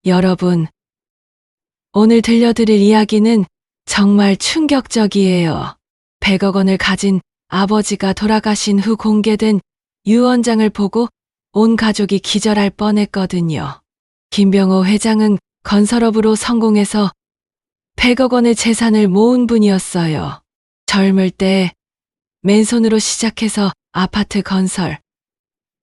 여러분, 오늘 들려드릴 이야기는 정말 충격적이에요. 100억 원을 가진 아버지가 돌아가신 후 공개된 유언장을 보고 온 가족이 기절할 뻔했거든요. 김병호 회장은 건설업으로 성공해서 100억 원의 재산을 모은 분이었어요. 젊을 때 맨손으로 시작해서 아파트 건설,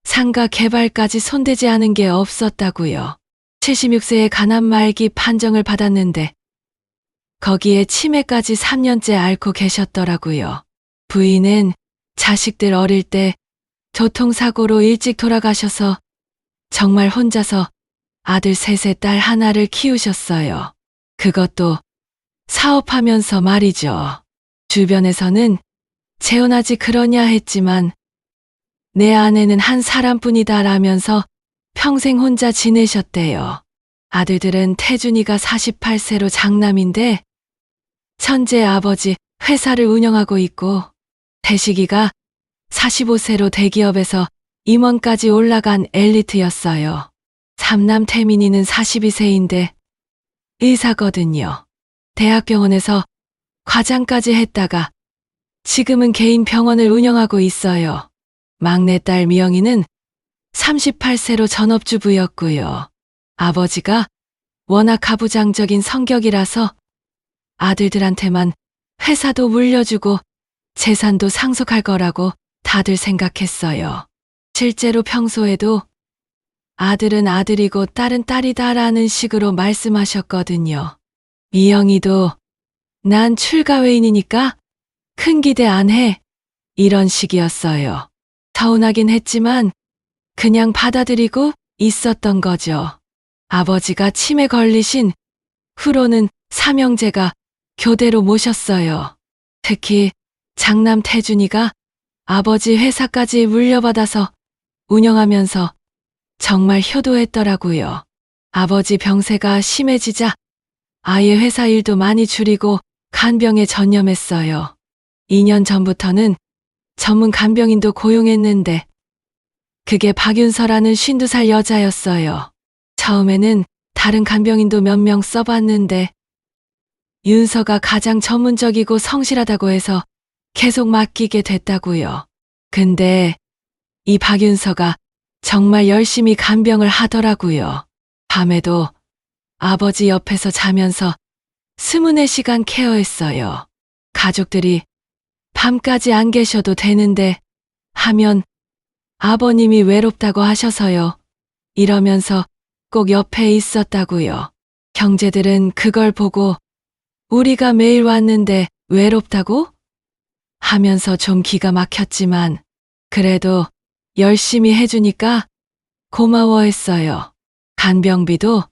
상가 개발까지 손대지 않은 게 없었다고요. 76세의 가난 말기 판정을 받았는데 거기에 치매까지 3년째 앓고 계셨더라고요. 부인은 자식들 어릴 때 교통사고로 일찍 돌아가셔서 정말 혼자서 아들 셋에 딸 하나를 키우셨어요. 그것도 사업하면서 말이죠. 주변에서는 재혼하지 그러냐 했지만 내 아내는 한 사람뿐이다 라면서 평생 혼자 지내셨대요. 아들들은 태준이가 48세로 장남인데 천재 아버지 회사를 운영하고 있고 태식이가 45세로 대기업에서 임원까지 올라간 엘리트였어요. 삼남 태민이는 42세인데 의사거든요. 대학병원에서 과장까지 했다가 지금은 개인 병원을 운영하고 있어요. 막내딸 미영이는 38세로 전업주부였고요. 아버지가 워낙 가부장적인 성격이라서 아들들한테만 회사도 물려주고 재산도 상속할 거라고 다들 생각했어요. 실제로 평소에도 아들은 아들이고 딸은 딸이다라는 식으로 말씀하셨거든요. 미영이도 난 출가회인이니까 큰 기대 안 해. 이런 식이었어요. 서운하긴 했지만 그냥 받아들이고 있었던 거죠. 아버지가 치매 걸리신 후로는 삼형제가 교대로 모셨어요. 특히 장남 태준이가 아버지 회사까지 물려받아서 운영하면서 정말 효도했더라고요. 아버지 병세가 심해지자 아예 회사 일도 많이 줄이고 간병에 전념했어요. 2년 전부터는 전문 간병인도 고용했는데 그게 박윤서라는 52살 여자였어요. 처음에는 다른 간병인도 몇 명 써봤는데 윤서가 가장 전문적이고 성실하다고 해서 계속 맡기게 됐다고요. 근데 이 박윤서가 정말 열심히 간병을 하더라고요. 밤에도 아버지 옆에서 자면서 24시간 케어했어요. 가족들이 밤까지 안 계셔도 되는데 하면 아버님이 외롭다고 하셔서요. 이러면서 꼭 옆에 있었다고요. 형제들은 그걸 보고 우리가 매일 왔는데 외롭다고? 하면서 좀 기가 막혔지만 그래도 열심히 해주니까 고마워했어요. 간병비도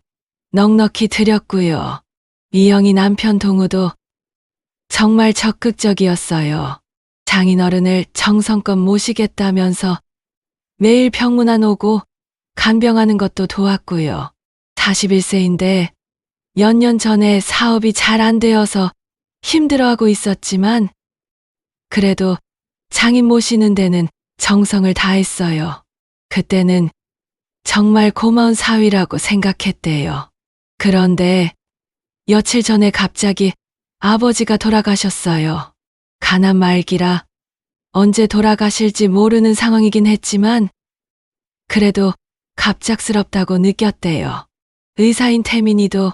넉넉히 드렸고요. 미영이 남편 동우도 정말 적극적이었어요. 장인어른을 정성껏 모시겠다면서 매일 병문안 오고 간병하는 것도 도왔고요. 41세인데 몇 년 전에 사업이 잘 안 되어서 힘들어하고 있었지만 그래도 장인 모시는 데는 정성을 다했어요. 그때는 정말 고마운 사위라고 생각했대요. 그런데 며칠 전에 갑자기 아버지가 돌아가셨어요. 가난 말기라 언제 돌아가실지 모르는 상황이긴 했지만 그래도 갑작스럽다고 느꼈대요. 의사인 태민이도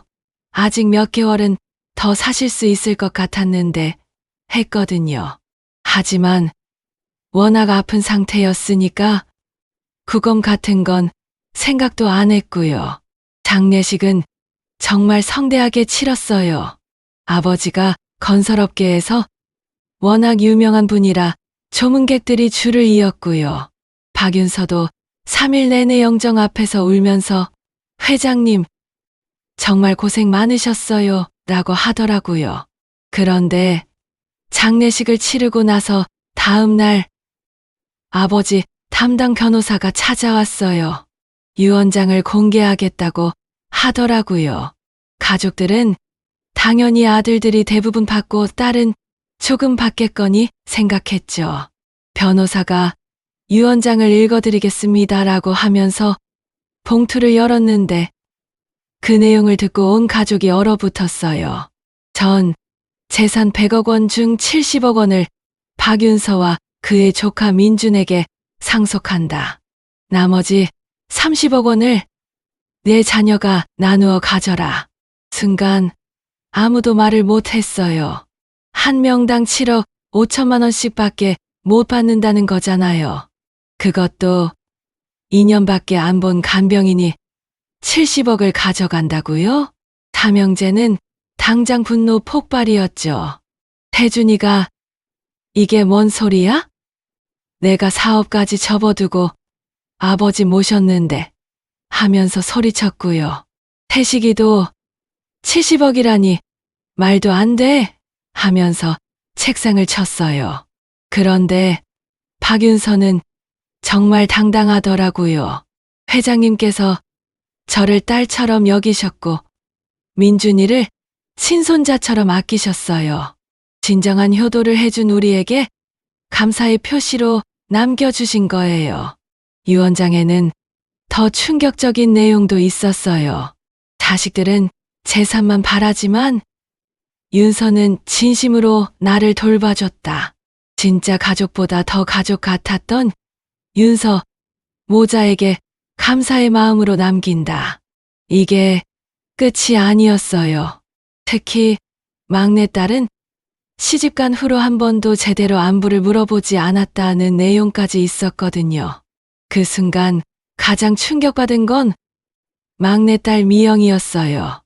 아직 몇 개월은 더 사실 수 있을 것 같았는데 했거든요. 하지만 워낙 아픈 상태였으니까 구검 같은 건 생각도 안 했고요. 장례식은 정말 성대하게 치렀어요. 아버지가 건설업계에서 워낙 유명한 분이라 조문객들이 줄을 이었고요. 박윤서도 3일 내내 영정 앞에서 울면서 회장님 정말 고생 많으셨어요 라고 하더라고요. 그런데 장례식을 치르고 나서 다음 날 아버지 담당 변호사가 찾아왔어요. 유언장을 공개하겠다고 하더라고요. 가족들은 당연히 아들들이 대부분 받고 딸은 조금 받겠거니 생각했죠. 변호사가 유언장을 읽어드리겠습니다라고 하면서 봉투를 열었는데 그 내용을 듣고 온 가족이 얼어붙었어요. 전 재산 100억 원 중 70억 원을 박윤서와 그의 조카 민준에게 상속한다. 나머지 30억 원을 내 자녀가 나누어 가져라. 순간 아무도 말을 못했어요. 한 명당 7억 5천만 원씩밖에 못 받는다는 거잖아요. 그것도 2년밖에 안 본 간병인이 70억을 가져간다고요? 삼형제는 당장 분노 폭발이었죠. 태준이가 이게 뭔 소리야? 내가 사업까지 접어두고 아버지 모셨는데 하면서 소리쳤고요. 태식이도 70억이라니 말도 안 돼 하면서 책상을 쳤어요. 그런데 박윤서는 정말 당당하더라고요. 회장님께서 저를 딸처럼 여기셨고 민준이를 친손자처럼 아끼셨어요. 진정한 효도를 해준 우리에게 감사의 표시로 남겨주신 거예요. 유언장에는 더 충격적인 내용도 있었어요. 자식들은 재산만 바라지만 윤서는 진심으로 나를 돌봐줬다. 진짜 가족보다 더 가족 같았던 윤서 모자에게 감사의 마음으로 남긴다. 이게 끝이 아니었어요. 특히 막내딸은 시집간 후로 한 번도 제대로 안부를 물어보지 않았다는 내용까지 있었거든요. 그 순간 가장 충격받은 건 막내딸 미영이었어요.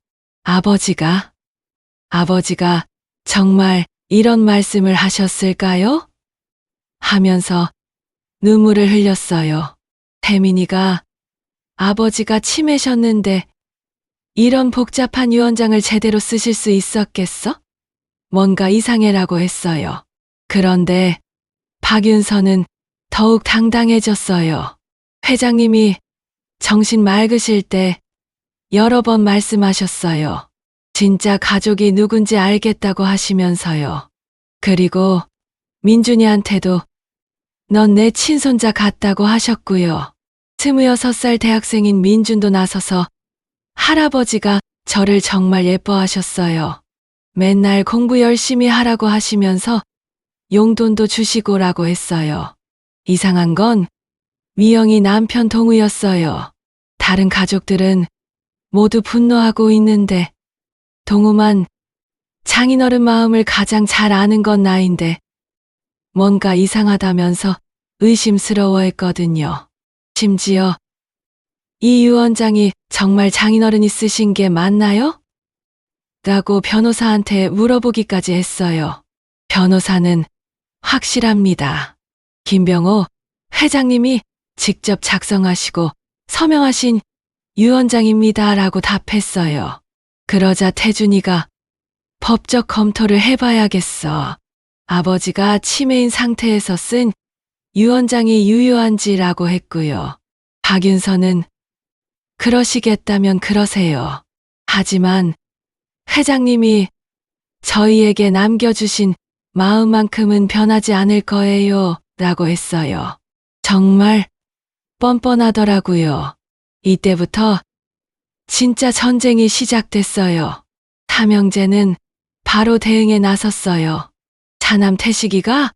아버지가 정말 이런 말씀을 하셨을까요? 하면서 눈물을 흘렸어요. 태민이가 아버지가 치매셨는데 이런 복잡한 유언장을 제대로 쓰실 수 있었겠어? 뭔가 이상해라고 했어요. 그런데 박윤서는 더욱 당당해졌어요. 회장님이 정신 맑으실 때 여러 번 말씀하셨어요. 진짜 가족이 누군지 알겠다고 하시면서요. 그리고 민준이한테도 넌 내 친손자 같다고 하셨고요. 26살 대학생인 민준도 나서서 할아버지가 저를 정말 예뻐하셨어요. 맨날 공부 열심히 하라고 하시면서 용돈도 주시고라고 했어요. 이상한 건 미영이 남편 동우였어요. 다른 가족들은 모두 분노하고 있는데 동우만 장인어른 마음을 가장 잘 아는 건 나인데 뭔가 이상하다면서 의심스러워했거든요. 심지어 이 유언장이 정말 장인어른이 쓰신 게 맞나요? 라고 변호사한테 물어보기까지 했어요. 변호사는 확실합니다. 김병호 회장님이 직접 작성하시고 서명하신 유언장입니다. 라고 답했어요. 그러자 태준이가 법적 검토를 해봐야겠어. 아버지가 치매인 상태에서 쓴 유언장이 유효한지라고 했고요. 박윤서는 그러시겠다면 그러세요. 하지만 회장님이 저희에게 남겨주신 마음만큼은 변하지 않을 거예요. 라고 했어요. 정말 뻔뻔하더라고요. 이때부터 진짜 전쟁이 시작됐어요. 삼형제는 바로 대응에 나섰어요. 차남 태식이가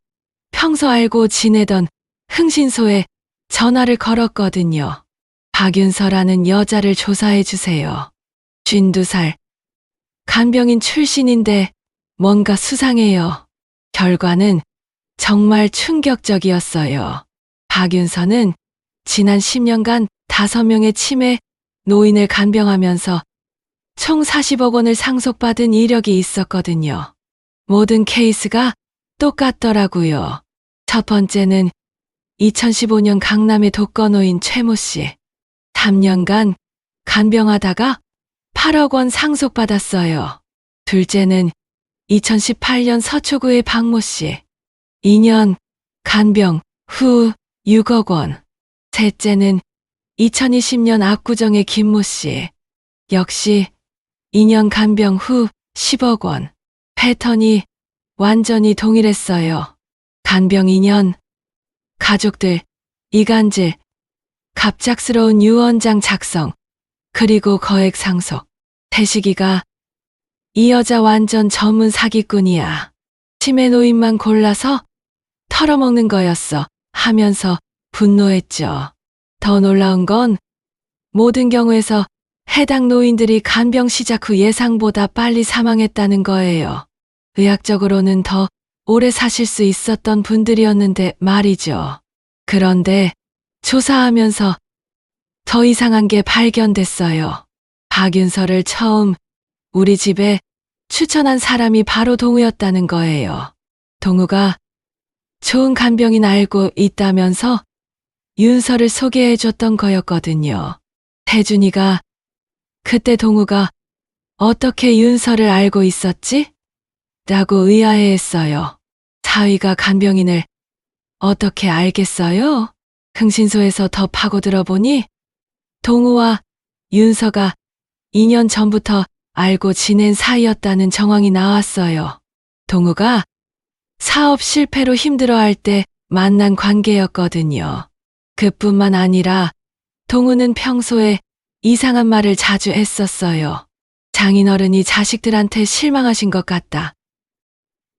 평소 알고 지내던 흥신소에 전화를 걸었거든요. 박윤서라는 여자를 조사해 주세요. 52살. 간병인 출신인데 뭔가 수상해요. 결과는 정말 충격적이었어요. 박윤서는 지난 10년간 5명의 치매 노인을 간병하면서 총 40억 원을 상속받은 이력이 있었거든요. 모든 케이스가 똑같더라고요. 첫 번째는 2015년 강남의 독거노인 최모 씨. 3년간 간병하다가 8억 원 상속받았어요. 둘째는 2018년 서초구의 박모 씨. 2년 간병 후 6억 원. 셋째는 2020년 압구정의 김모 씨. 역시 2년 간병 후 10억 원. 패턴이 완전히 동일했어요. 간병 2년, 가족들, 이간질, 갑작스러운 유언장 작성, 그리고 거액 상속. 태식이가 이 여자 완전 전문 사기꾼이야. 치매 노인만 골라서 털어먹는 거였어 하면서 분노했죠. 더 놀라운 건 모든 경우에서 해당 노인들이 간병 시작 후 예상보다 빨리 사망했다는 거예요. 의학적으로는 더 오래 사실 수 있었던 분들이었는데 말이죠. 그런데 조사하면서 더 이상한 게 발견됐어요. 박윤서를 처음 우리 집에 추천한 사람이 바로 동우였다는 거예요. 동우가 좋은 간병인 알고 있다면서 윤서를 소개해줬던 거였거든요. 태준이가 그때 동우가 어떻게 윤서를 알고 있었지? 라고 의아해했어요. 사위가 간병인을 어떻게 알겠어요? 흥신소에서 더 파고들어보니 동우와 윤서가 2년 전부터 알고 지낸 사이였다는 정황이 나왔어요. 동우가 사업 실패로 힘들어할 때 만난 관계였거든요. 그뿐만 아니라 동우는 평소에 이상한 말을 자주 했었어요. 장인어른이 자식들한테 실망하신 것 같다.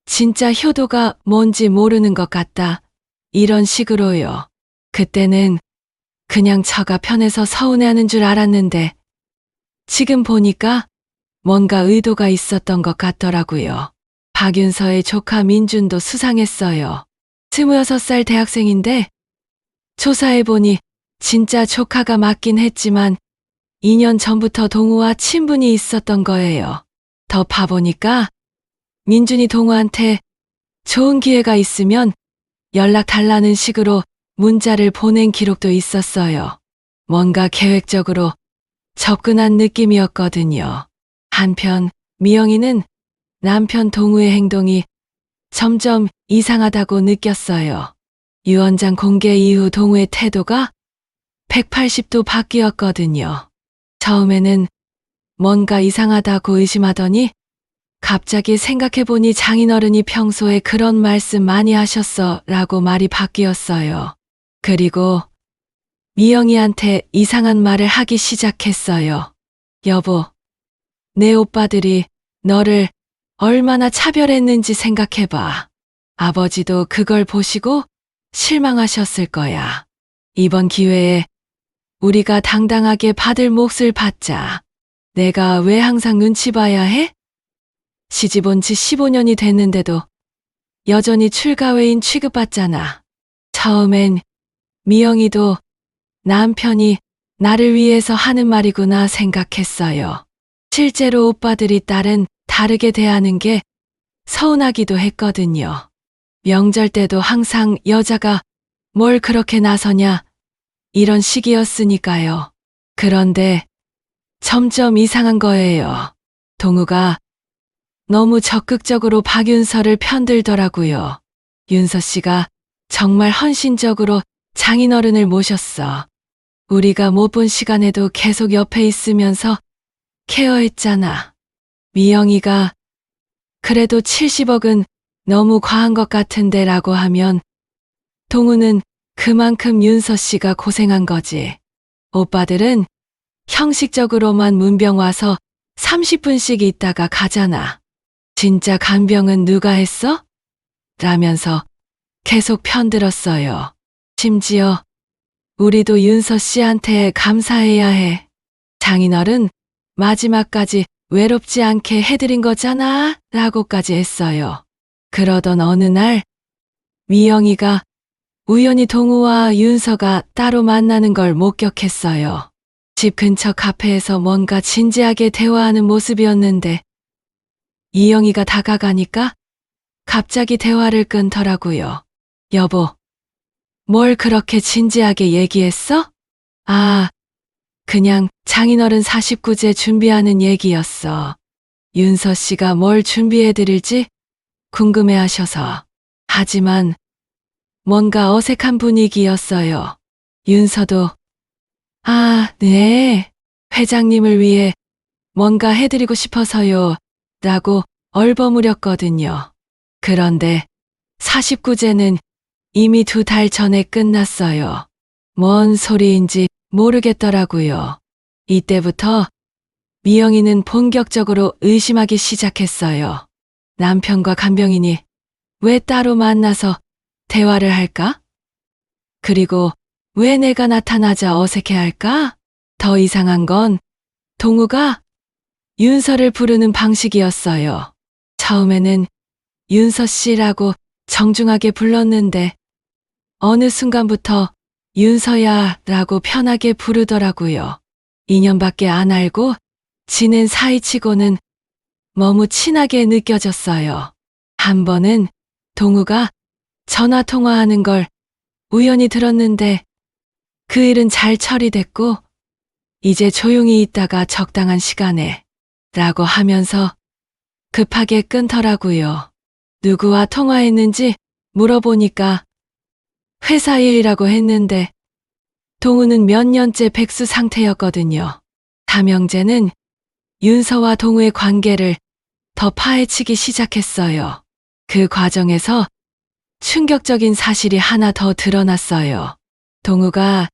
진짜 효도가 뭔지 모르는 것 같다. 이런 식으로요. 그때는 그냥 처가 편해서 서운해하는 줄 알았는데 지금 보니까 뭔가 의도가 있었던 것 같더라고요. 박윤서의 조카 민준도 수상했어요. 26살 대학생인데 조사해보니 진짜 조카가 맞긴 했지만 2년 전부터 동우와 친분이 있었던 거예요. 더 파보니까 민준이 동우한테 좋은 기회가 있으면 연락 달라는 식으로 문자를 보낸 기록도 있었어요. 뭔가 계획적으로 접근한 느낌이었거든요. 한편 미영이는 남편 동우의 행동이 점점 이상하다고 느꼈어요. 유언장 공개 이후 동우의 태도가 180도 바뀌었거든요. 처음에는 뭔가 이상하다고 의심하더니 갑자기 생각해보니 장인어른이 평소에 그런 말씀 많이 하셨어 라고 말이 바뀌었어요. 그리고 미영이한테 이상한 말을 하기 시작했어요. 여보, 내 오빠들이 너를 얼마나 차별했는지 생각해봐. 아버지도 그걸 보시고 실망하셨을 거야. 이번 기회에 우리가 당당하게 받을 몫을 받자. 내가 왜 항상 눈치 봐야 해? 시집 온 지 15년이 됐는데도 여전히 출가회인 취급받잖아. 처음엔 미영이도 남편이 나를 위해서 하는 말이구나 생각했어요. 실제로 오빠들이 딸은 다르게 대하는 게 서운하기도 했거든요. 명절 때도 항상 여자가 뭘 그렇게 나서냐 이런 식이었으니까요. 그런데 점점 이상한 거예요. 동우가 너무 적극적으로 박윤서를 편들더라고요. 윤서 씨가 정말 헌신적으로 장인어른을 모셨어. 우리가 못 본 시간에도 계속 옆에 있으면서 케어했잖아. 미영이가 그래도 70억은 너무 과한 것 같은데 라고 하면 동우는 그만큼 윤서 씨가 고생한 거지. 오빠들은 형식적으로만 문병 와서 30분씩 있다가 가잖아. 진짜 간병은 누가 했어? 라면서 계속 편들었어요. 심지어 우리도 윤서 씨한테 감사해야 해. 장인어른 마지막까지 외롭지 않게 해드린 거잖아 라고까지 했어요. 그러던 어느 날 미영이가 우연히 동우와 윤서가 따로 만나는 걸 목격했어요. 집 근처 카페에서 뭔가 진지하게 대화하는 모습이었는데 이영이가 다가가니까 갑자기 대화를 끊더라고요. 여보, 뭘 그렇게 진지하게 얘기했어? 아, 그냥 장인어른 49제 준비하는 얘기였어. 윤서 씨가 뭘 준비해드릴지 궁금해하셔서. 하지만 뭔가 어색한 분위기였어요. 윤서도 아, 네. 회장님을 위해 뭔가 해드리고 싶어서요. 라고 얼버무렸거든요. 그런데 49제는 이미 2달 전에 끝났어요. 뭔 소리인지 모르겠더라고요. 이때부터 미영이는 본격적으로 의심하기 시작했어요. 남편과 간병인이 왜 따로 만나서 대화를 할까? 그리고 왜 내가 나타나자 어색해할까? 더 이상한 건 동우가 윤서를 부르는 방식이었어요. 처음에는 윤서 씨라고 정중하게 불렀는데 어느 순간부터 윤서야 라고 편하게 부르더라고요. 2년밖에 안 알고 지낸 사이치고는 너무 친하게 느껴졌어요. 한 번은 동우가 전화 통화하는 걸 우연히 들었는데 그 일은 잘 처리됐고 이제 조용히 있다가 적당한 시간에 라고 하면서 급하게 끊더라고요. 누구와 통화했는지 물어보니까 회사 일이라고 했는데 동우는 몇 년째 백수 상태였거든요. 삼형제는 윤서와 동우의 관계를 더 파헤치기 시작했어요. 그 과정에서 충격적인 사실이 하나 더 드러났어요. 동우가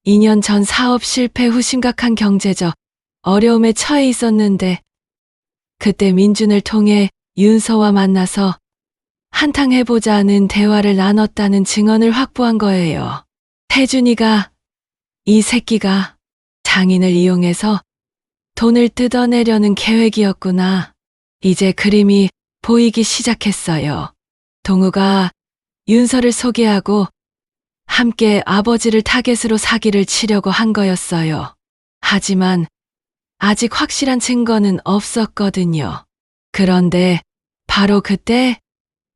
2년 전 사업 실패 후 심각한 경제적 어려움에 처해 있었는데 그때 민준을 통해 윤서와 만나서 한탕 해보자는 대화를 나눴다는 증언을 확보한 거예요. 태준이가 이 새끼가 장인을 이용해서 돈을 뜯어내려는 계획이었구나. 이제 그림이 보이기 시작했어요. 동우가 윤서를 소개하고 함께 아버지를 타겟으로 사기를 치려고 한 거였어요. 하지만 아직 확실한 증거는 없었거든요. 그런데 바로 그때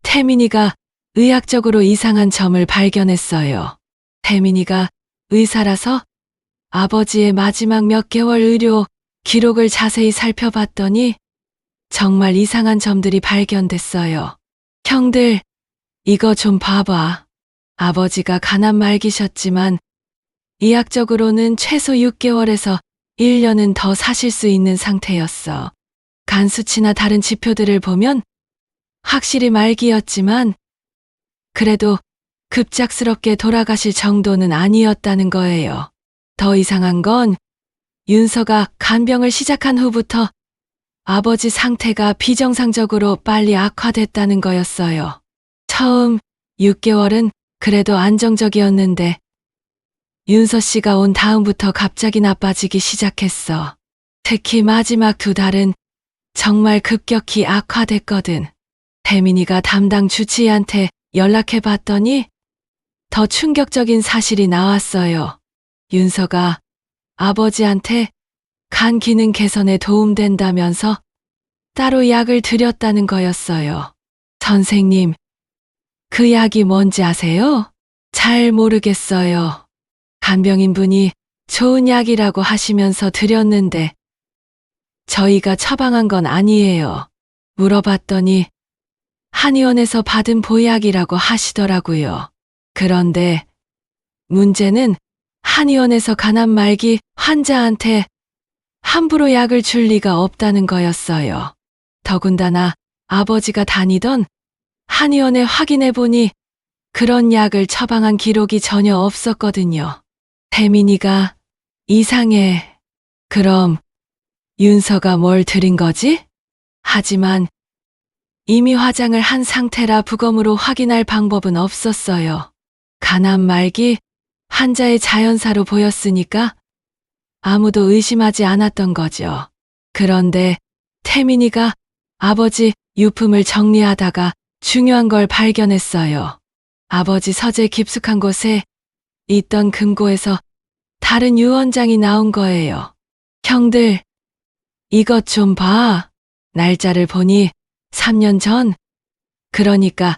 태민이가 의학적으로 이상한 점을 발견했어요. 태민이가 의사라서 아버지의 마지막 몇 개월 의료 기록을 자세히 살펴봤더니 정말 이상한 점들이 발견됐어요. 형들, 이거 좀 봐봐. 아버지가 가난 말기셨지만 의학적으로는 최소 6개월에서 1년은 더 사실 수 있는 상태였어. 간 수치나 다른 지표들을 보면 확실히 말기였지만 그래도 급작스럽게 돌아가실 정도는 아니었다는 거예요. 더 이상한 건 윤서가 간병을 시작한 후부터 아버지 상태가 비정상적으로 빨리 악화됐다는 거였어요. 처음 6개월은 그래도 안정적이었는데 윤서 씨가 온 다음부터 갑자기 나빠지기 시작했어. 특히 마지막 2달은 정말 급격히 악화됐거든. 태민이가 담당 주치의한테 연락해 봤더니 더 충격적인 사실이 나왔어요. 윤서가 아버지한테 간 기능 개선에 도움된다면서 따로 약을 드렸다는 거였어요. 선생님, 그 약이 뭔지 아세요? 잘 모르겠어요. 간병인분이 좋은 약이라고 하시면서 드렸는데 저희가 처방한 건 아니에요. 물어봤더니 한의원에서 받은 보약이라고 하시더라고요. 그런데 문제는 한의원에서 가난 말기 환자한테 함부로 약을 줄 리가 없다는 거였어요. 더군다나 아버지가 다니던 한의원에 확인해보니 그런 약을 처방한 기록이 전혀 없었거든요. 태민이가 이상해. 그럼 윤서가 뭘 드린 거지? 하지만 이미 화장을 한 상태라 부검으로 확인할 방법은 없었어요. 가난 말기 환자의 자연사로 보였으니까 아무도 의심하지 않았던 거죠. 그런데 태민이가 아버지 유품을 정리하다가 중요한 걸 발견했어요. 아버지 서재 깊숙한 곳에 있던 금고에서 다른 유언장이 나온 거예요. 형들, 이것 좀 봐. 날짜를 보니 3년 전, 그러니까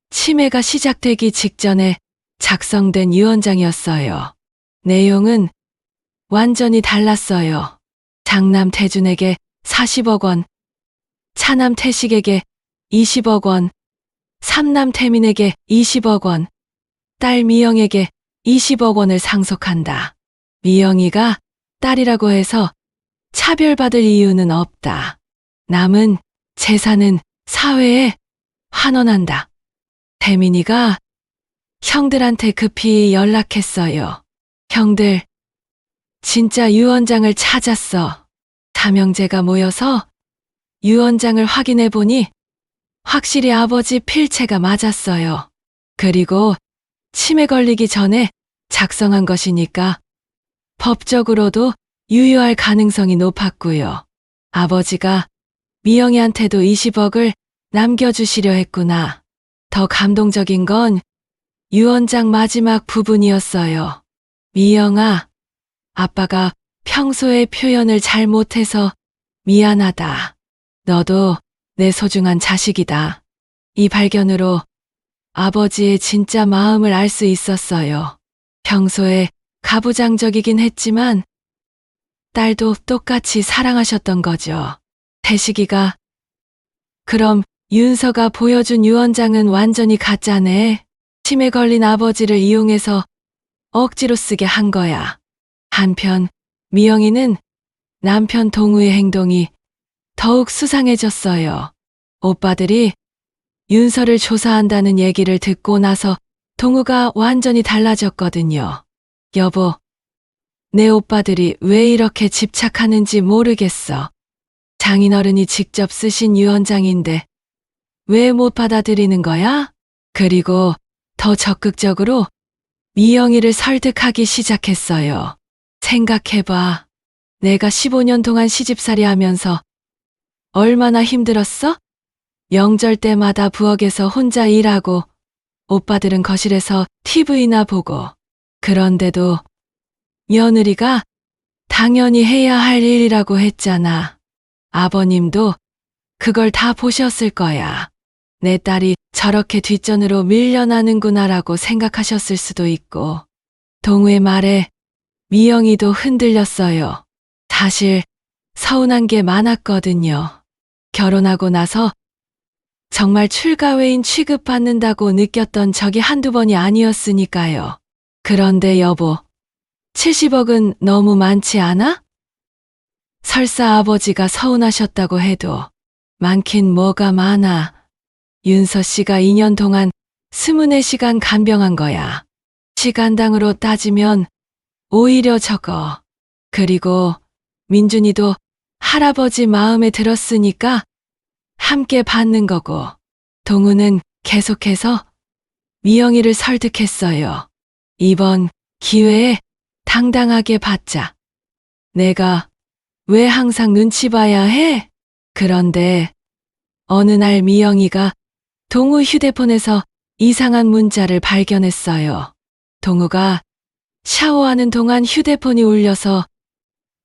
치매가 시작되기 직전에 작성된 유언장이었어요. 내용은 완전히 달랐어요. 장남 태준에게 40억 원, 차남 태식에게 20억 원, 삼남 태민에게 20억 원, 딸 미영에게 20억 원을 상속한다. 미영이가 딸이라고 해서 차별받을 이유는 없다. 남은 재산은 사회에 환원한다. 태민이가 형들한테 급히 연락했어요. 형들, 진짜 유언장을 찾았어. 삼형제가 모여서 유 원장을 확인해 보니 확실히 아버지 필체가 맞았어요. 그리고 치매 걸리기 전에 작성한 것이니까 법적으로도 유효할 가능성이 높았고요. 아버지가 미영이한테도 20억을 남겨주시려 했구나. 더 감동적인 건 유 원장 마지막 부분이었어요. 미영아, 아빠가 평소에 표현을 잘 못해서 미안하다. 너도 내 소중한 자식이다. 이 발견으로 아버지의 진짜 마음을 알 수 있었어요. 평소에 가부장적이긴 했지만 딸도 똑같이 사랑하셨던 거죠. 태식이가 그럼 윤서가 보여준 유 원장은 완전히 가짜네. 치매 걸린 아버지를 이용해서 억지로 쓰게 한 거야. 한편 미영이는 남편 동우의 행동이 더욱 수상해졌어요. 오빠들이 윤서를 조사한다는 얘기를 듣고 나서 동우가 완전히 달라졌거든요. 여보, 내 오빠들이 왜 이렇게 집착하는지 모르겠어. 장인어른이 직접 쓰신 유 원장인데 왜 못 받아들이는 거야? 그리고 더 적극적으로 미영이를 설득하기 시작했어요. 생각해봐. 내가 15년 동안 시집살이 하면서 얼마나 힘들었어? 명절 때마다 부엌에서 혼자 일하고 오빠들은 거실에서 TV나 보고. 그런데도 며느리가 당연히 해야 할 일이라고 했잖아. 아버님도 그걸 다 보셨을 거야. 내 딸이 저렇게 뒷전으로 밀려나는구나라고 생각하셨을 수도 있고. 동우의 말에 미영이도 흔들렸어요. 사실 서운한 게 많았거든요. 결혼하고 나서 정말 출가외인 취급받는다고 느꼈던 적이 한두 번이 아니었으니까요. 그런데 여보, 70억은 너무 많지 않아? 설사 아버지가 서운하셨다고 해도 많긴 뭐가 많아. 윤서 씨가 2년 동안 24시간 간병한 거야. 시간당으로 따지면 오히려 적어. 그리고 민준이도 할아버지 마음에 들었으니까 함께 받는 거고. 동우는 계속해서 미영이를 설득했어요. 이번 기회에 당당하게 받자. 내가 왜 항상 눈치 봐야 해? 그런데 어느 날 미영이가 동우 휴대폰에서 이상한 문자를 발견했어요. 동우가 샤워하는 동안 휴대폰이 울려서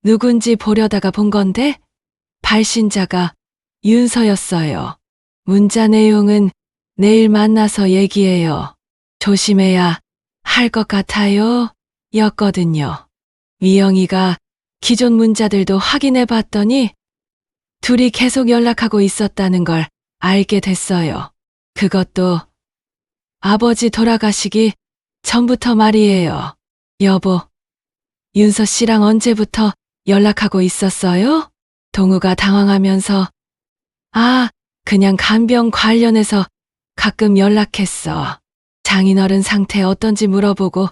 누군지 보려다가 본 건데 발신자가 윤서였어요. 문자 내용은 내일 만나서 얘기해요. 조심해야 할 것 같아요. 였거든요. 미영이가 기존 문자들도 확인해 봤더니 둘이 계속 연락하고 있었다는 걸 알게 됐어요. 그것도 아버지 돌아가시기 전부터 말이에요. 여보, 윤서 씨랑 언제부터 연락하고 있었어요? 동우가 당황하면서 그냥 간병 관련해서 가끔 연락했어. 장인어른 상태 어떤지 물어보고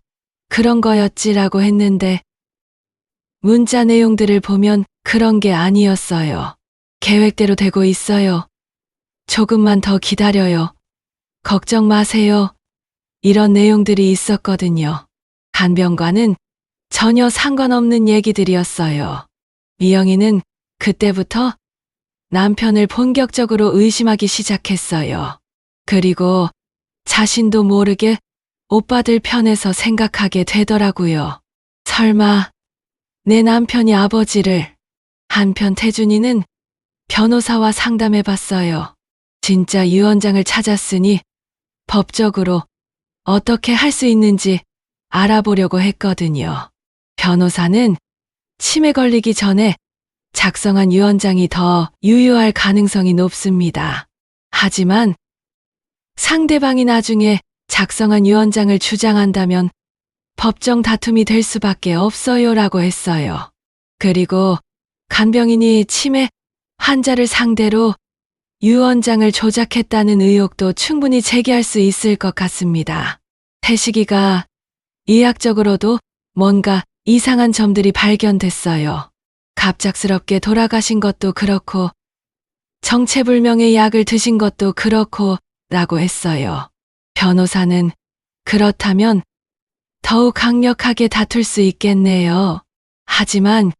그런 거였지라고 했는데 문자 내용들을 보면 그런 게 아니었어요. 계획대로 되고 있어요. 조금만 더 기다려요. 걱정 마세요. 이런 내용들이 있었거든요. 간병과는 전혀 상관없는 얘기들이었어요. 미영이는 그때부터 남편을 본격적으로 의심하기 시작했어요. 그리고 자신도 모르게 오빠들 편에서 생각하게 되더라고요. 설마 내 남편이 아버지를. 한편 태준이는 변호사와 상담해봤어요. 진짜 유 원장을 찾았으니 법적으로 어떻게 할 수 있는지 알아보려고 했거든요. 변호사는 치매 걸리기 전에 작성한 유 원장이 더 유효할 가능성이 높습니다. 하지만 상대방이 나중에 작성한 유 원장을 주장한다면 법정 다툼이 될 수밖에 없어요라고 했어요. 그리고 간병인이 치매 환자를 상대로 유 원장을 조작했다는 의혹도 충분히 제기할 수 있을 것 같습니다. 태식이가 의학적으로도 뭔가 이상한 점들이 발견됐어요. 갑작스럽게 돌아가신 것도 그렇고 정체불명의 약을 드신 것도 그렇고 라고 했어요. 변호사는 그렇다면 더욱 강력하게 다툴 수 있겠네요. 하지만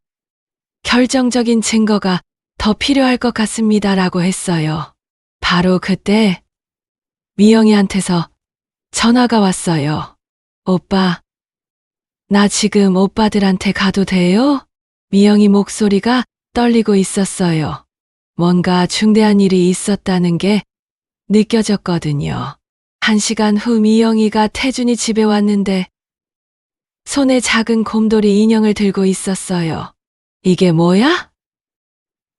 결정적인 증거가 더 필요할 것 같습니다 라고 했어요. 바로 그때 미영이한테서 전화가 왔어요. 오빠, 나 지금 오빠들한테 가도 돼요? 미영이 목소리가 떨리고 있었어요. 뭔가 중대한 일이 있었다는 게 느껴졌거든요. 1시간 후 미영이가 태준이 집에 왔는데 손에 작은 곰돌이 인형을 들고 있었어요. 이게 뭐야?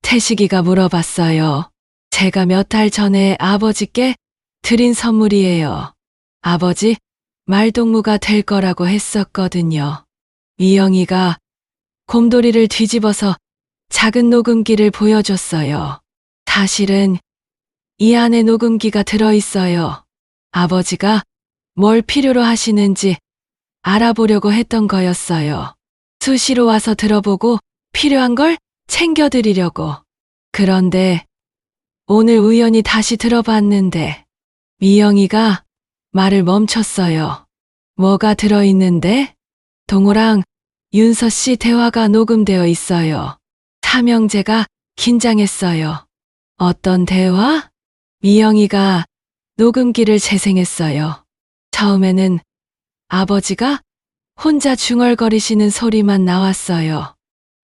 태식이가 물어봤어요. 제가 몇 달 전에 아버지께 드린 선물이에요. 아버지 말동무가 될 거라고 했었거든요. 미영이가 곰돌이를 뒤집어서 작은 녹음기를 보여줬어요. 사실은 이 안에 녹음기가 들어있어요. 아버지가 뭘 필요로 하시는지 알아보려고 했던 거였어요. 수시로 와서 들어보고 필요한 걸 챙겨드리려고. 그런데 오늘 우연히 다시 들어봤는데 미영이가 말을 멈췄어요. 뭐가 들어있는데? 동호랑 윤서 씨 대화가 녹음되어 있어요. 삼형제가 긴장했어요. 어떤 대화? 미영이가 녹음기를 재생했어요. 처음에는 아버지가 혼자 중얼거리시는 소리만 나왔어요.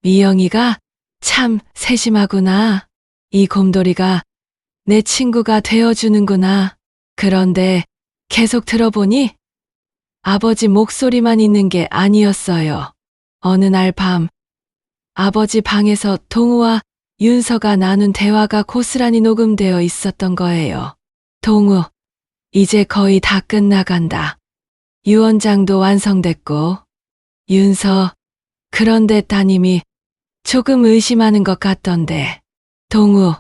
미영이가 참 세심하구나. 이 곰돌이가 내 친구가 되어주는구나. 그런데 계속 들어보니 아버지 목소리만 있는 게 아니었어요. 어느 날 밤 아버지 방에서 동우와 윤서가 나눈 대화가 고스란히 녹음되어 있었던 거예요. 동우, 이제 거의 다 끝나간다. 유언장도 완성됐고. 윤서, 그런데 따님이 조금 의심하는 것 같던데. 동우,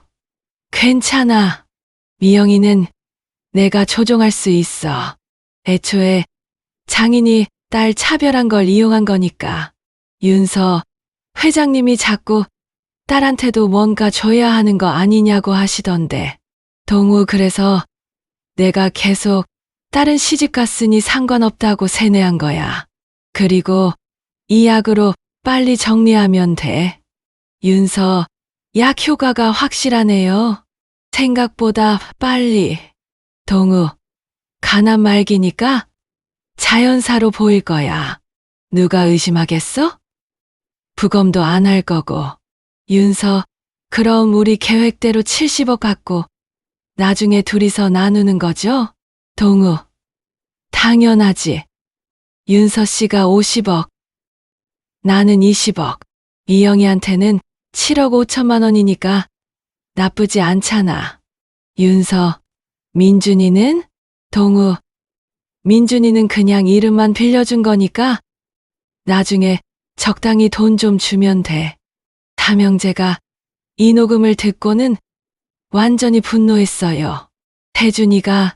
괜찮아. 미영이는 내가 조종할 수 있어. 애초에 장인이 딸 차별한 걸 이용한 거니까. 윤서, 회장님이 자꾸 딸한테도 뭔가 줘야 하는 거 아니냐고 하시던데. 동우, 그래서 내가 계속 딸은 시집 갔으니 상관없다고 세뇌한 거야. 그리고 이 약으로 빨리 정리하면 돼. 윤서, 약 효과가 확실하네요. 생각보다 빨리. 동우, 간암 말기니까 자연사로 보일 거야. 누가 의심하겠어? 부검도 안 할 거고. 윤서, 그럼 우리 계획대로 70억 갖고 나중에 둘이서 나누는 거죠? 동우, 당연하지. 윤서 씨가 50억, 나는 20억. 이영희한테는 7억 5천만 원이니까 나쁘지 않잖아. 윤서, 민준이는? 동우, 민준이는 그냥 이름만 빌려준 거니까 나중에 적당히 돈 좀 주면 돼. 삼형제가 이 녹음을 듣고는 완전히 분노했어요. 태준이가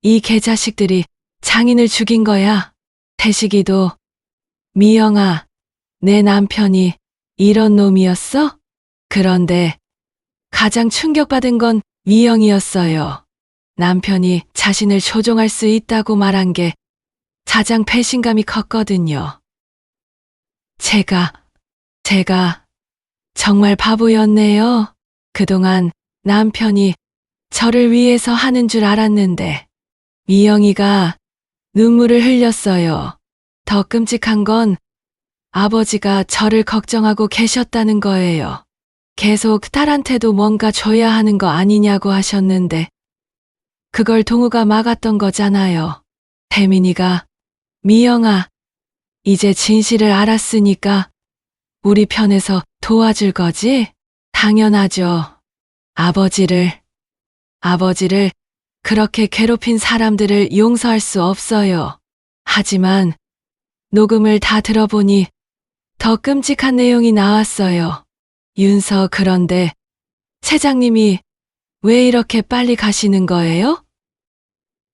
이 개자식들이 장인을 죽인 거야. 태식이도 미영아, 내 남편이 이런 놈이었어? 그런데 가장 충격받은 건 미영이었어요. 남편이 자신을 조종할 수 있다고 말한 게 가장 배신감이 컸거든요. 제가 정말 바보였네요. 그동안 남편이 저를 위해서 하는 줄 알았는데. 미영이가 눈물을 흘렸어요. 더 끔찍한 건 아버지가 저를 걱정하고 계셨다는 거예요. 계속 딸한테도 뭔가 줘야 하는 거 아니냐고 하셨는데 그걸 동우가 막았던 거잖아요. 태민이가 미영아, 이제 진실을 알았으니까 우리 편에서 도와줄 거지? 당연하죠. 아버지를 그렇게 괴롭힌 사람들을 용서할 수 없어요. 하지만 녹음을 다 들어보니 더 끔찍한 내용이 나왔어요. 윤서, 그런데 세장님이 왜 이렇게 빨리 가시는 거예요?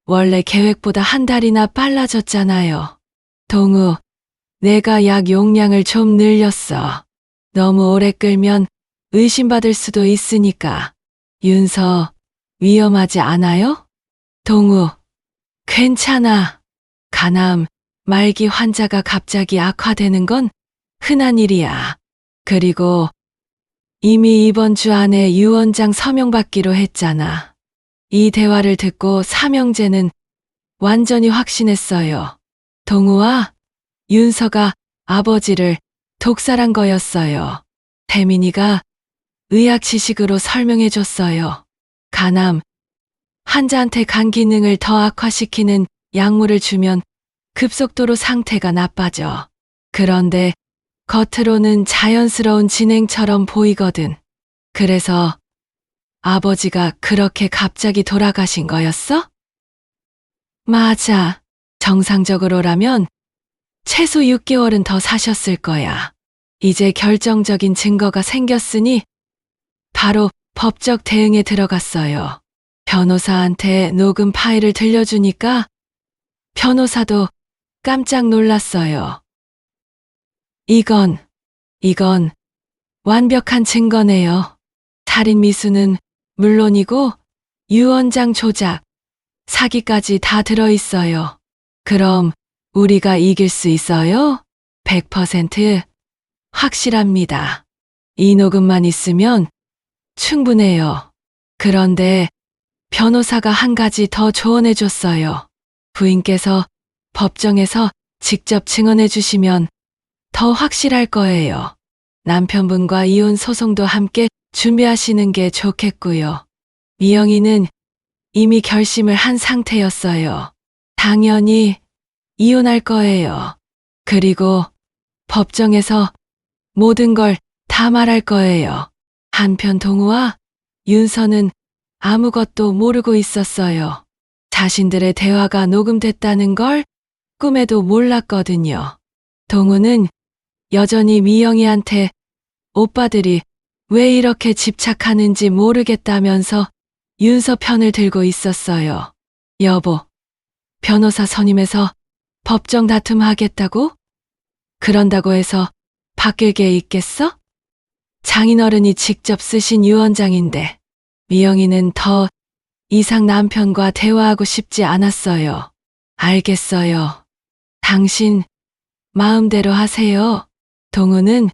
원래 계획보다 한 달이나 빨라졌잖아요. 동우, 내가 약 용량을 좀 늘렸어. 너무 오래 끌면 의심받을 수도 있으니까. 윤서, 위험하지 않아요? 동우, 괜찮아. 간암, 말기 환자가 갑자기 악화되는 건 흔한 일이야. 그리고 이미 이번 주 안에 유 원장 서명받기로 했잖아. 이 대화를 듣고 삼형제는 완전히 확신했어요. 동우와 윤서가 아버지를 독살한 거였어요. 태민이가 의학 지식으로 설명해 줬어요. 간암, 환자한테 간 기능을 더 악화시키는 약물을 주면 급속도로 상태가 나빠져. 그런데 겉으로는 자연스러운 진행처럼 보이거든. 그래서 아버지가 그렇게 갑자기 돌아가신 거였어? 맞아. 정상적으로라면 최소 6개월은 더 사셨을 거야. 이제 결정적인 증거가 생겼으니 바로 법적 대응에 들어갔어요. 변호사한테 녹음 파일을 들려주니까 변호사도 깜짝 놀랐어요. 이건 완벽한 증거네요. 살인 미수는 물론이고 유언장 조작, 사기까지 다 들어있어요. 그럼 우리가 이길 수 있어요? 100% 확실합니다. 이 녹음만 있으면 충분해요. 그런데 변호사가 한 가지 더 조언해 줬어요. 부인께서 법정에서 직접 증언해 주시면 더 확실할 거예요. 남편분과 이혼 소송도 함께 준비하시는 게 좋겠고요. 미영이는 이미 결심을 한 상태였어요. 당연히 이혼할 거예요. 그리고 법정에서 모든 걸 다 말할 거예요. 한편 동우와 윤서는 아무것도 모르고 있었어요. 자신들의 대화가 녹음됐다는 걸 꿈에도 몰랐거든요. 동우는 여전히 미영이한테 오빠들이 왜 이렇게 집착하는지 모르겠다면서 윤서 편을 들고 있었어요. 여보, 변호사 선임해서 법정 다툼 하겠다고? 그런다고 해서 바뀔 게 있겠어? 장인어른이 직접 쓰신 유언장인데 미영이는 더 이상 남편과 대화하고 싶지 않았어요. 알겠어요. 당신 마음대로 하세요. 동우는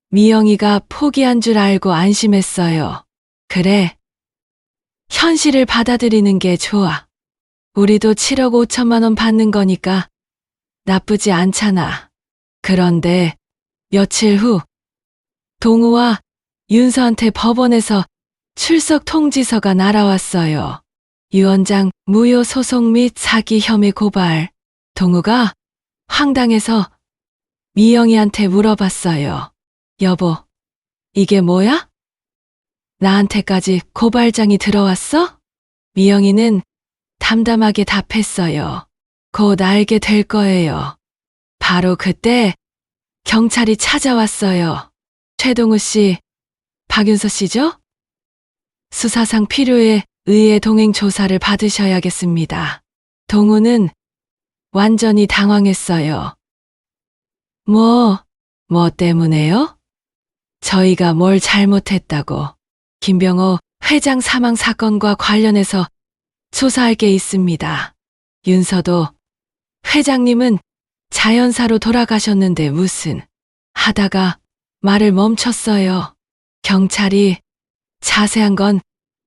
미영이가 포기한 줄 알고 안심했어요. 그래. 현실을 받아들이는 게 좋아. 우리도 7억 5천만 원 받는 거니까 나쁘지 않잖아. 그런데 며칠 후 동우와 윤서한테 법원에서 출석 통지서가 날아왔어요. 유언장 무효 소송 및 사기 혐의 고발. 동우가 황당해서 미영이한테 물어봤어요. 여보, 이게 뭐야? 나한테까지 고발장이 들어왔어? 미영이는 담담하게 답했어요. 곧 알게 될 거예요. 바로 그때 경찰이 찾아왔어요. 최동우 씨, 박윤서 씨죠? 수사상 필요에 의해 동행 조사를 받으셔야겠습니다. 동우는 완전히 당황했어요. 뭐 때문에요? 저희가 뭘 잘못했다고. 김병호 회장 사망 사건과 관련해서 조사할 게 있습니다. 윤서도 회장님은 자연사로 돌아가셨는데 무슨 하다가 말을 멈췄어요. 경찰이 자세한 건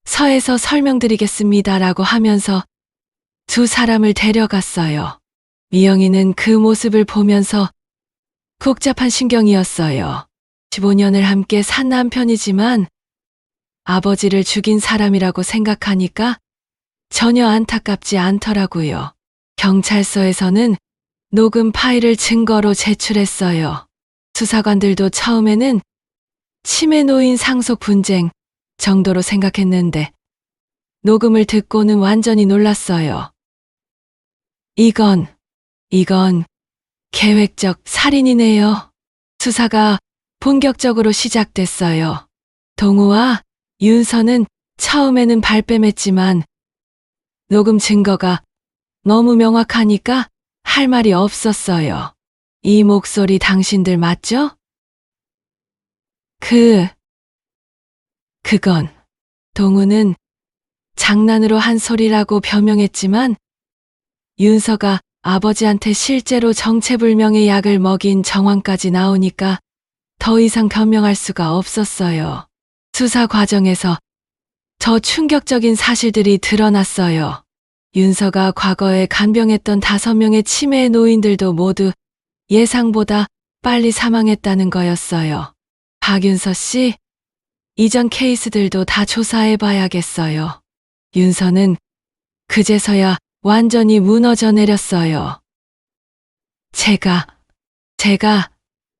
서에서 설명드리겠습니다라고 하면서 두 사람을 데려갔어요. 미영이는 그 모습을 보면서 복잡한 심경이었어요. 15년을 함께 산 남편이지만 아버지를 죽인 사람이라고 생각하니까 전혀 안타깝지 않더라고요. 경찰서에서는 녹음 파일을 증거로 제출했어요. 수사관들도 처음에는 치매 노인 상속 분쟁 정도로 생각했는데 녹음을 듣고는 완전히 놀랐어요. 이건 계획적 살인이네요. 수사가 본격적으로 시작됐어요. 동우와 윤서는 처음에는 발뺌했지만 녹음 증거가 너무 명확하니까 할 말이 없었어요. 이 목소리 당신들 맞죠? 그건 동우는 장난으로 한 소리라고 변명했지만 윤서가 아버지한테 실제로 정체불명의 약을 먹인 정황까지 나오니까 더 이상 변명할 수가 없었어요. 수사 과정에서 더 충격적인 사실들이 드러났어요. 윤서가 과거에 간병했던 5명의 치매의 노인들도 모두 예상보다 빨리 사망했다는 거였어요. 박윤서 씨, 이전 케이스들도 다 조사해 봐야겠어요. 윤서는 그제서야 완전히 무너져 내렸어요. 제가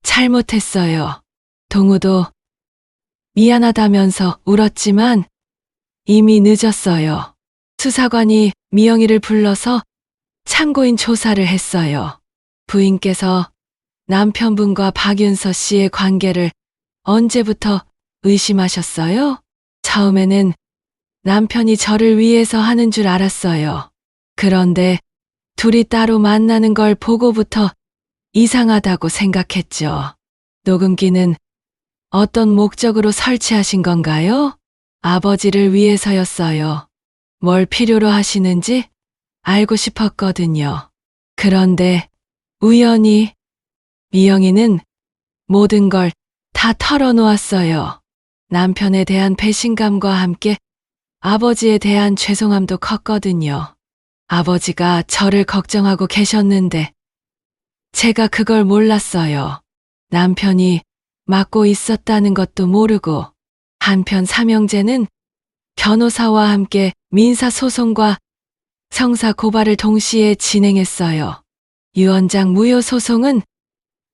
잘못했어요. 동우도 미안하다면서 울었지만 이미 늦었어요. 수사관이 미영이를 불러서 참고인 조사를 했어요. 부인께서 남편분과 박윤서 씨의 관계를 언제부터 의심하셨어요? 처음에는 남편이 저를 위해서 하는 줄 알았어요. 그런데 둘이 따로 만나는 걸 보고부터 이상하다고 생각했죠. 녹음기는 어떤 목적으로 설치하신 건가요? 아버지를 위해서였어요. 뭘 필요로 하시는지 알고 싶었거든요. 그런데 우연히 미영이는 모든 걸 다 털어놓았어요. 남편에 대한 배신감과 함께 아버지에 대한 죄송함도 컸거든요. 아버지가 저를 걱정하고 계셨는데 제가 그걸 몰랐어요. 남편이 맡고 있었다는 것도 모르고 한편 삼형제는 변호사와 함께 민사소송과 형사고발을 동시에 진행했어요. 유언장 무효 소송은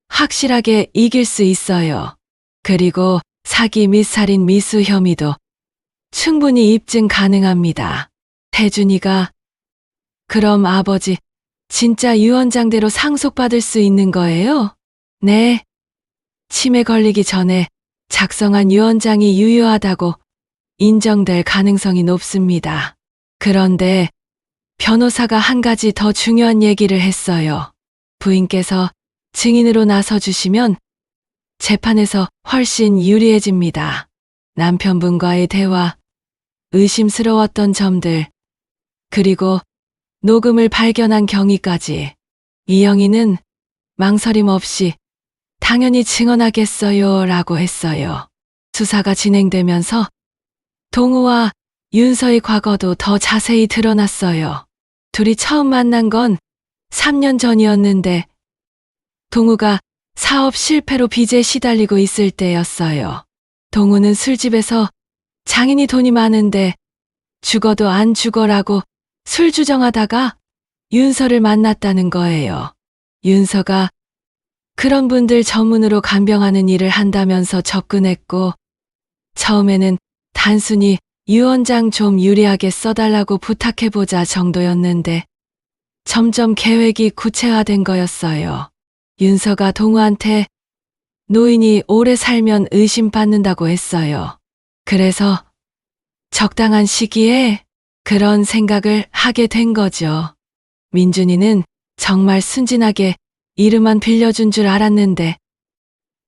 확실하게 이길 수 있어요. 그리고 사기 및 살인 미수 혐의도 충분히 입증 가능합니다. 태준이가 그럼 아버지 진짜 유언장대로 상속받을 수 있는 거예요? 네. 치매 걸리기 전에 작성한 유언장이 유효하다고 인정될 가능성이 높습니다. 그런데 변호사가 한 가지 더 중요한 얘기를 했어요. 부인께서 증인으로 나서주시면 재판에서 훨씬 유리해집니다. 남편분과의 대화, 의심스러웠던 점들, 그리고 녹음을 발견한 경위까지 이영희는 망설임 없이 당연히 증언하겠어요 라고 했어요. 수사가 진행되면서 동우와 윤서의 과거도 더 자세히 드러났어요. 둘이 처음 만난 건 3년 전이었는데 동우가 사업 실패로 빚에 시달리고 있을 때였어요. 동우는 술집에서 장인이 돈이 많은데 죽어도 안 죽어라고 술 주정하다가 윤서를 만났다는 거예요. 윤서가 그런 분들 전문으로 간병하는 일을 한다면서 접근했고 처음에는 단순히 유언장 좀 유리하게 써달라고 부탁해보자 정도였는데 점점 계획이 구체화된 거였어요. 윤서가 동우한테 노인이 오래 살면 의심받는다고 했어요. 그래서 적당한 시기에 그런 생각을 하게 된 거죠. 민준이는 정말 순진하게 이름만 빌려준 줄 알았는데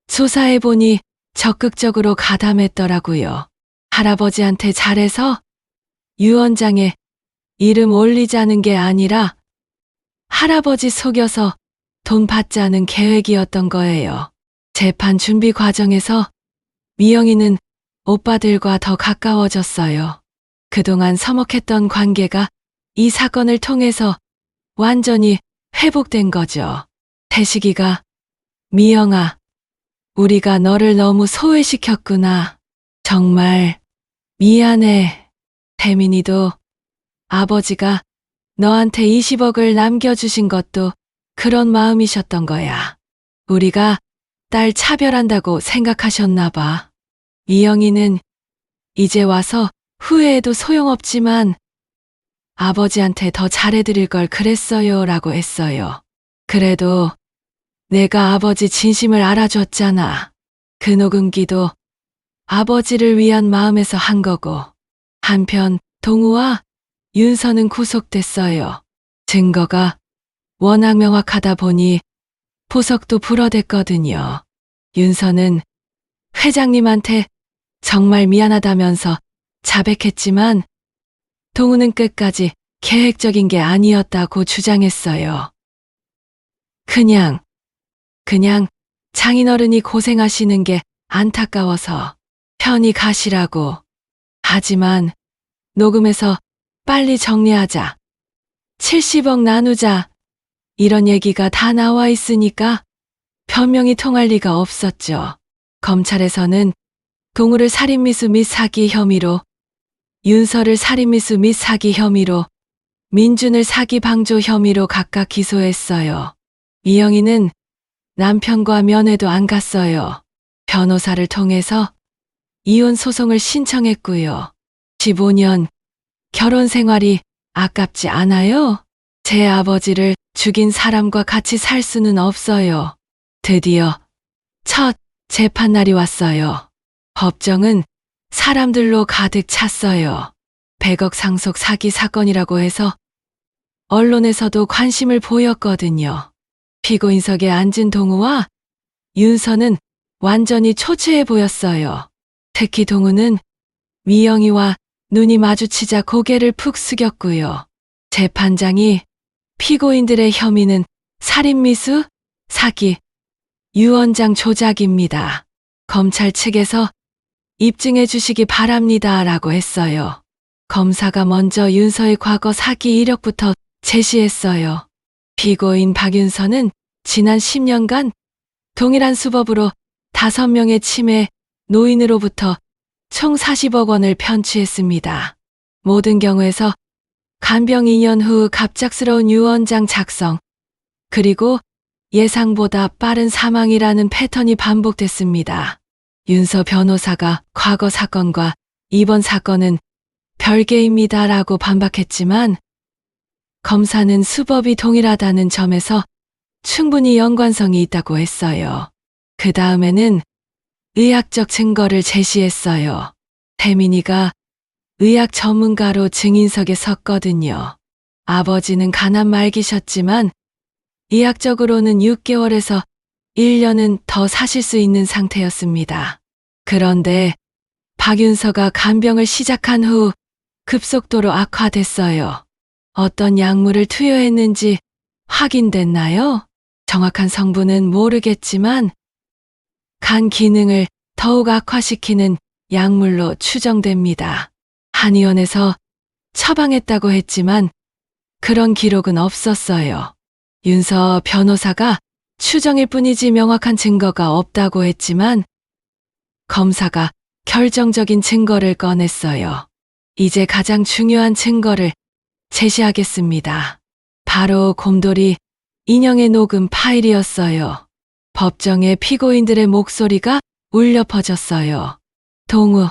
조사해보니 적극적으로 가담했더라고요. 할아버지한테 잘해서 유언장에 이름 올리자는 게 아니라 할아버지 속여서 돈 받자는 계획이었던 거예요. 재판 준비 과정에서 미영이는 오빠들과 더 가까워졌어요. 그동안 서먹했던 관계가 이 사건을 통해서 완전히 회복된 거죠. 태식이가 미영아, 우리가 너를 너무 소외시켰구나. 정말 미안해. 태민이도 아버지가 너한테 20억을 남겨주신 것도 그런 마음이셨던 거야. 우리가 딸 차별한다고 생각하셨나 봐. 미영이는 이제 와서 후회해도 소용없지만 아버지한테 더 잘해드릴 걸 그랬어요 라고 했어요. 그래도 내가 아버지 진심을 알아줬잖아. 그 녹음기도 아버지를 위한 마음에서 한 거고. 한편 동우와 윤서는 구속됐어요. 증거가 워낙 명확하다 보니 보석도 불어댔거든요. 윤서는 회장님한테 정말 미안하다면서 자백했지만 동우는 끝까지 계획적인 게 아니었다고 주장했어요. 그냥 장인어른이 고생하시는 게 안타까워서 편히 가시라고. 하지만 녹음해서 빨리 정리하자. 70억 나누자. 이런 얘기가 다 나와 있으니까 변명이 통할 리가 없었죠. 검찰에서는 동우를 살인미수 및 사기 혐의로, 윤서를 살인미수 및 사기 혐의로, 민준을 사기 방조 혐의로 각각 기소했어요. 미영이는 남편과 면회도 안 갔어요. 변호사를 통해서 이혼 소송을 신청했고요. 15년 결혼 생활이 아깝지 않아요? 제 아버지를 죽인 사람과 같이 살 수는 없어요. 드디어 첫 재판날이 왔어요. 법정은 사람들로 가득 찼어요. 100억 상속 사기 사건이라고 해서 언론에서도 관심을 보였거든요. 피고인석에 앉은 동우와 윤서는 완전히 초췌해 보였어요. 특히 동우는 미영이와 눈이 마주치자 고개를 푹 숙였고요. 재판장이 피고인들의 혐의는 살인미수, 사기, 유언장 조작입니다. 검찰 측에서 입증해 주시기 바랍니다. 라고 했어요. 검사가 먼저 윤서의 과거 사기 이력부터 제시했어요. 피고인 박윤서는 지난 10년간 동일한 수법으로 5명의 치매 노인으로부터 총 40억 원을 편취했습니다. 모든 경우에서 간병 2년 후 갑작스러운 유언장 작성, 그리고 예상보다 빠른 사망이라는 패턴이 반복됐습니다. 윤서 변호사가 과거 사건과 이번 사건은 별개입니다라고 반박했지만 검사는 수법이 동일하다는 점에서 충분히 연관성이 있다고 했어요. 그 다음에는 의학적 증거를 제시했어요. 태민이가 의학 전문가로 증인석에 섰거든요. 아버지는 가난 말기셨지만 의학적으로는 6개월에서 1년은 더 사실 수 있는 상태였습니다. 그런데 박윤서가 간병을 시작한 후 급속도로 악화됐어요. 어떤 약물을 투여했는지 확인됐나요? 정확한 성분은 모르겠지만 간 기능을 더욱 악화시키는 약물로 추정됩니다. 한의원에서 처방했다고 했지만 그런 기록은 없었어요. 윤서 변호사가 추정일 뿐이지 명확한 증거가 없다고 했지만 검사가 결정적인 증거를 꺼냈어요. 이제 가장 중요한 증거를 제시하겠습니다. 바로 곰돌이 인형의 녹음 파일이었어요. 법정에 피고인들의 목소리가 울려 퍼졌어요. 동우,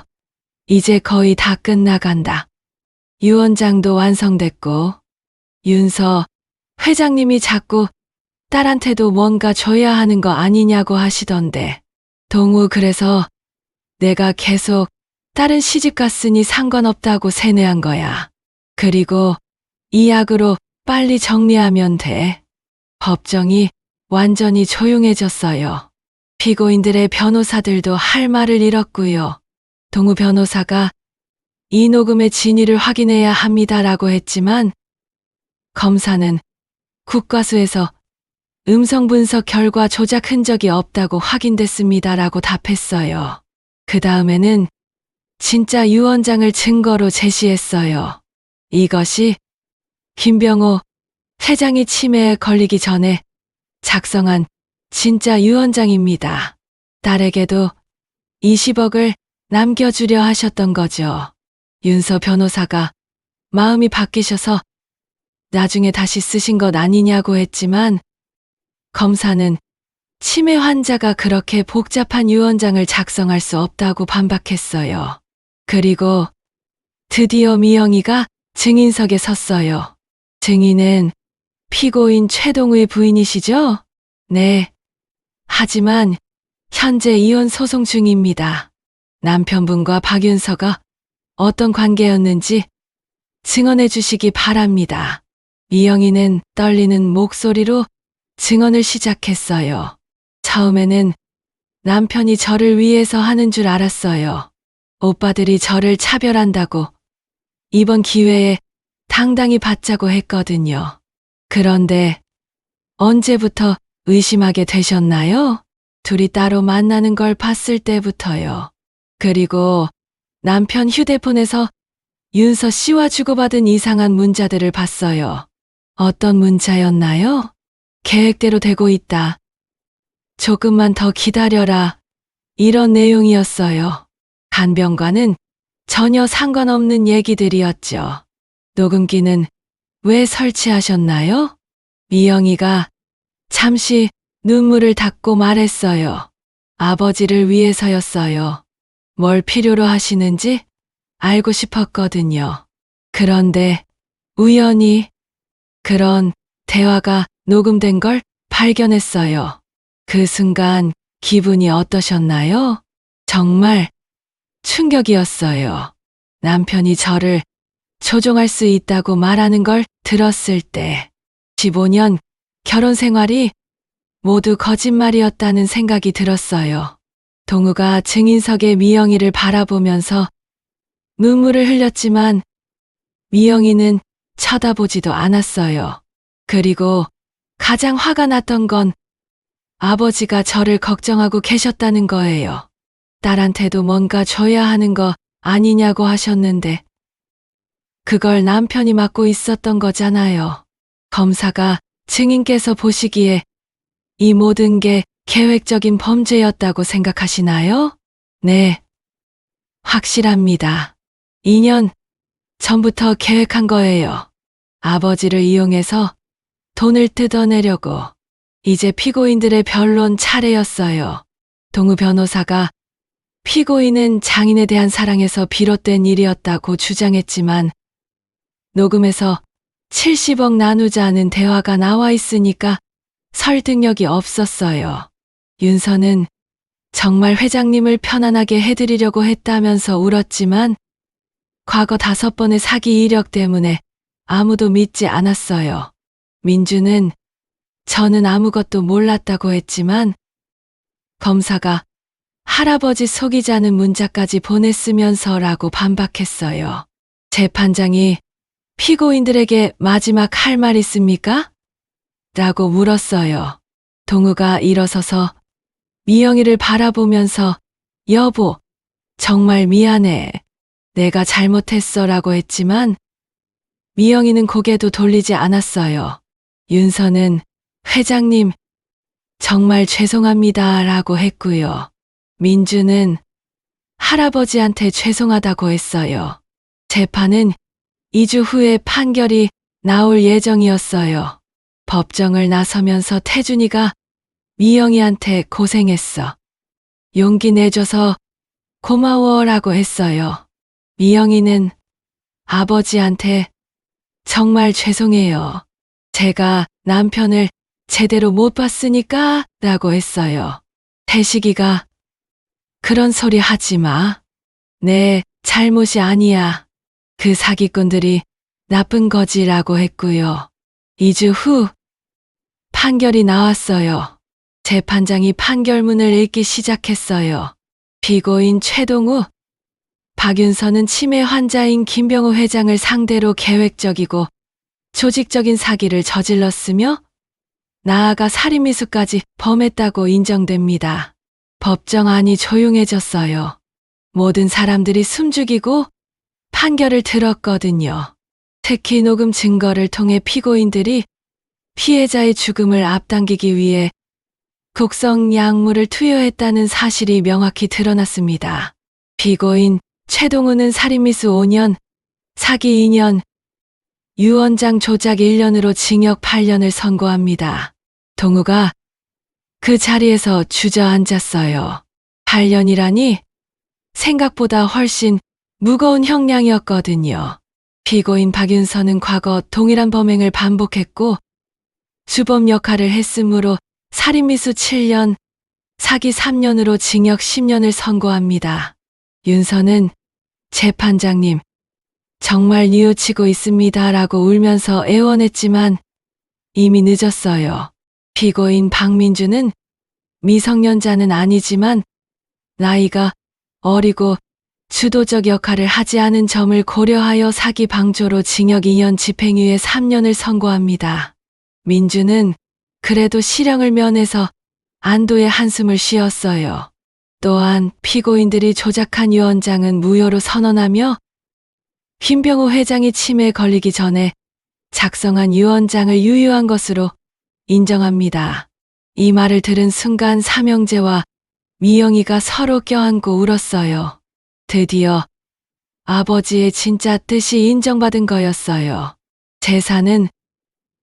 이제 거의 다 끝나간다. 유언장도 완성됐고, 윤서 회장님이 자꾸 딸한테도 뭔가 줘야 하는 거 아니냐고 하시던데. 동우, 그래서 내가 계속 딸은 시집 갔으니 상관없다고 세뇌한 거야. 그리고 이 약으로 빨리 정리하면 돼. 법정이 완전히 조용해졌어요. 피고인들의 변호사들도 할 말을 잃었고요. 동우 변호사가 이 녹음의 진위를 확인해야 합니다라고 했지만 검사는 국과수에서 음성 분석 결과 조작 흔적이 없다고 확인됐습니다라고 답했어요. 그 다음에는 진짜 유언장을 증거로 제시했어요. 이것이 김병호 회장이 치매에 걸리기 전에 작성한 진짜 유언장입니다. 딸에게도 20억을 남겨주려 하셨던 거죠. 윤서 변호사가 마음이 바뀌셔서 나중에 다시 쓰신 것 아니냐고 했지만 검사는 치매 환자가 그렇게 복잡한 유언장을 작성할 수 없다고 반박했어요. 그리고 드디어 미영이가 증인석에 섰어요. 증인은 피고인 최동우의 부인이시죠? 네. 하지만 현재 이혼 소송 중입니다. 남편분과 박윤서가 어떤 관계였는지 증언해 주시기 바랍니다. 미영이는 떨리는 목소리로 증언을 시작했어요. 처음에는 남편이 저를 위해서 하는 줄 알았어요. 오빠들이 저를 차별한다고 이번 기회에 당당히 받자고 했거든요. 그런데 언제부터 의심하게 되셨나요? 둘이 따로 만나는 걸 봤을 때부터요. 그리고 남편 휴대폰에서 윤서 씨와 주고받은 이상한 문자들을 봤어요. 어떤 문자였나요? 계획대로 되고 있다. 조금만 더 기다려라. 이런 내용이었어요. 간병과는 전혀 상관없는 얘기들이었죠. 녹음기는 왜 설치하셨나요? 미영이가 잠시 눈물을 닦고 말했어요. 아버지를 위해서였어요. 뭘 필요로 하시는지 알고 싶었거든요. 그런데 우연히 그런 대화가 녹음된 걸 발견했어요. 그 순간 기분이 어떠셨나요? 정말 충격이었어요. 남편이 저를 조종할 수 있다고 말하는 걸 들었을 때 15년 결혼 생활이 모두 거짓말이었다는 생각이 들었어요. 동우가 증인석에 미영이를 바라보면서 눈물을 흘렸지만 미영이는 쳐다보지도 않았어요. 그리고 가장 화가 났던 건 아버지가 저를 걱정하고 계셨다는 거예요. 딸한테도 뭔가 줘야 하는 거 아니냐고 하셨는데 그걸 남편이 맡고 있었던 거잖아요. 검사가 증인께서 보시기에 이 모든 게 계획적인 범죄였다고 생각하시나요? 네, 확실합니다. 2년 전부터 계획한 거예요. 아버지를 이용해서 돈을 뜯어내려고. 이제 피고인들의 변론 차례였어요. 동우 변호사가 피고인은 장인에 대한 사랑에서 비롯된 일이었다고 주장했지만 녹음에서 70억 나누자는 대화가 나와 있으니까 설득력이 없었어요. 윤서는 정말 회장님을 편안하게 해드리려고 했다면서 울었지만 과거 5번의 사기 이력 때문에 아무도 믿지 않았어요. 민주는 저는 아무것도 몰랐다고 했지만 검사가 할아버지 속이자는 문자까지 보냈으면서라고 반박했어요. 재판장이 피고인들에게 마지막 할 말 있습니까? 라고 물었어요. 동우가 일어서서 미영이를 바라보면서 여보, 정말 미안해. 내가 잘못했어 라고 했지만 미영이는 고개도 돌리지 않았어요. 윤서는 회장님, 정말 죄송합니다 라고 했고요. 민주는 할아버지한테 죄송하다고 했어요. 재판은 2주 후에 판결이 나올 예정이었어요. 법정을 나서면서 태준이가 미영이한테 고생했어. 용기 내줘서 고마워라고 했어요. 미영이는 아버지한테 정말 죄송해요. 제가 남편을 제대로 못 봤으니까 라고 했어요. 태식이가 그런 소리 하지 마. 내 잘못이 아니야. 그 사기꾼들이 나쁜 거지라고 했고요. 2주 후 판결이 나왔어요. 재판장이 판결문을 읽기 시작했어요. 피고인 최동우, 박윤서는 치매 환자인 김병호 회장을 상대로 계획적이고 조직적인 사기를 저질렀으며 나아가 살인미수까지 범했다고 인정됩니다. 법정 안이 조용해졌어요. 모든 사람들이 숨죽이고 판결을 들었거든요. 특히 녹음 증거를 통해 피고인들이 피해자의 죽음을 앞당기기 위해 곡성 약물을 투여했다는 사실이 명확히 드러났습니다. 피고인 최동우는 살인미수 5년, 사기 2년, 유언장 조작 1년으로 징역 8년을 선고합니다. 동우가 그 자리에서 주저앉았어요. 8년이라니 생각보다 훨씬 무거운 형량이었거든요. 피고인 박윤서는 과거 동일한 범행을 반복했고 주범 역할을 했으므로 살인미수 7년, 사기 3년으로 징역 10년을 선고합니다. 윤서는 재판장님, 정말 뉘우치고 있습니다 라고 울면서 애원했지만 이미 늦었어요. 피고인 박민주는 미성년자는 아니지만 나이가 어리고 주도적 역할을 하지 않은 점을 고려하여 사기 방조로 징역 2년 집행유예 3년을 선고합니다. 민주는 그래도 실형을 면해서 안도의 한숨을 쉬었어요. 또한 피고인들이 조작한 유언장은 무효로 선언하며 김병호 회장이 치매에 걸리기 전에 작성한 유언장을 유효한 것으로 인정합니다. 이 말을 들은 순간 삼형제와 미영이가 서로 껴안고 울었어요. 드디어 아버지의 진짜 뜻이 인정받은 거였어요. 재산은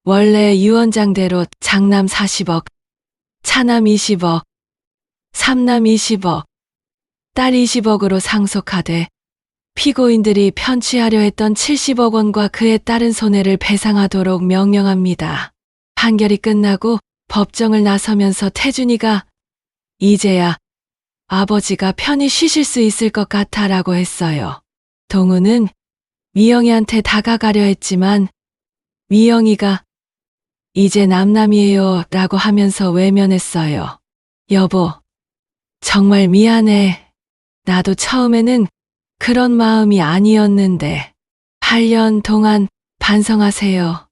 원래 유언장대로 장남 40억, 차남 20억, 삼남 20억, 딸 20억으로 상속하되 피고인들이 편취하려 했던 70억 원과 그에 따른 손해를 배상하도록 명령합니다. 판결이 끝나고 법정을 나서면서 태준이가 이제야 아버지가 편히 쉬실 수 있을 것 같아라고 했어요. 동우는 미영이한테 다가가려 했지만 미영이가 이제 남남이에요 라고 하면서 외면했어요. 여보, 정말 미안해. 나도 처음에는 그런 마음이 아니었는데 8년 동안 반성하세요.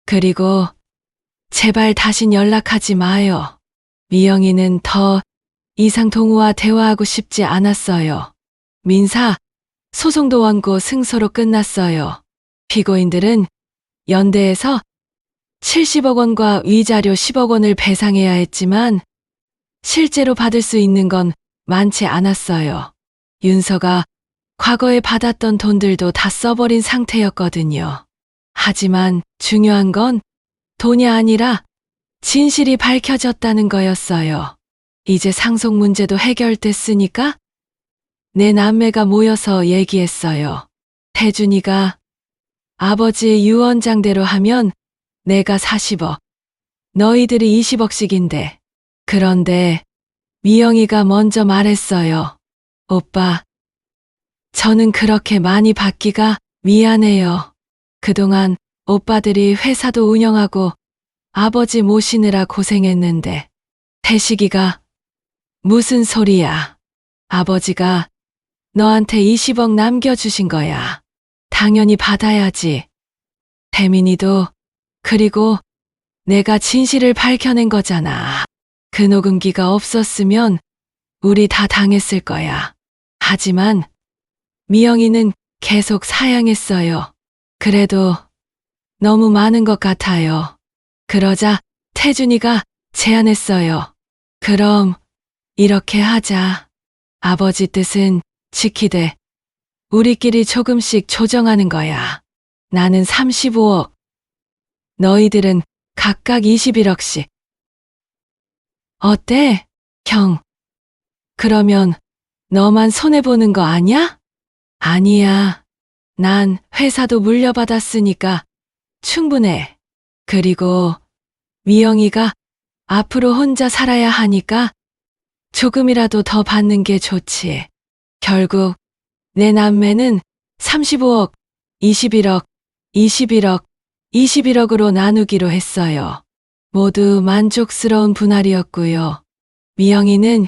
그리고 제발 다신 연락하지 마요. 미영이는 더 이상 동우와 대화하고 싶지 않았어요. 민사 소송도 원고 승소로 끝났어요. 피고인들은 연대에서 70억 원과 위자료 10억 원을 배상해야 했지만 실제로 받을 수 있는 건 많지 않았어요. 윤서가 과거에 받았던 돈들도 다 써버린 상태였거든요. 하지만 중요한 건 돈이 아니라 진실이 밝혀졌다는 거였어요. 이제 상속 문제도 해결됐으니까 내 남매가 모여서 얘기했어요. 태준이가 아버지의 유언장대로 하면 내가 40억, 너희들이 20억씩인데. 그런데 미영이가 먼저 말했어요. 오빠, 저는 그렇게 많이 받기가 미안해요. 그동안 오빠들이 회사도 운영하고 아버지 모시느라 고생했는데. 태식이가 무슨 소리야. 아버지가 너한테 20억 남겨주신 거야. 당연히 받아야지. 태민이도 그리고 내가 진실을 밝혀낸 거잖아. 그 녹음기가 없었으면 우리 다 당했을 거야. 하지만 미영이는 계속 사양했어요. 그래도 너무 많은 것 같아요. 그러자 태준이가 제안했어요. 그럼 이렇게 하자. 아버지 뜻은 지키되 우리끼리 조금씩 조정하는 거야. 나는 35억, 너희들은 각각 21억씩. 어때, 형? 그러면 너만 손해보는 거 아니야? 아니야. 난 회사도 물려받았으니까 충분해. 그리고 미영이가 앞으로 혼자 살아야 하니까 조금이라도 더 받는 게 좋지. 결국 내 남매는 35억, 21억, 21억, 21억으로 나누기로 했어요. 모두 만족스러운 분할이었고요. 미영이는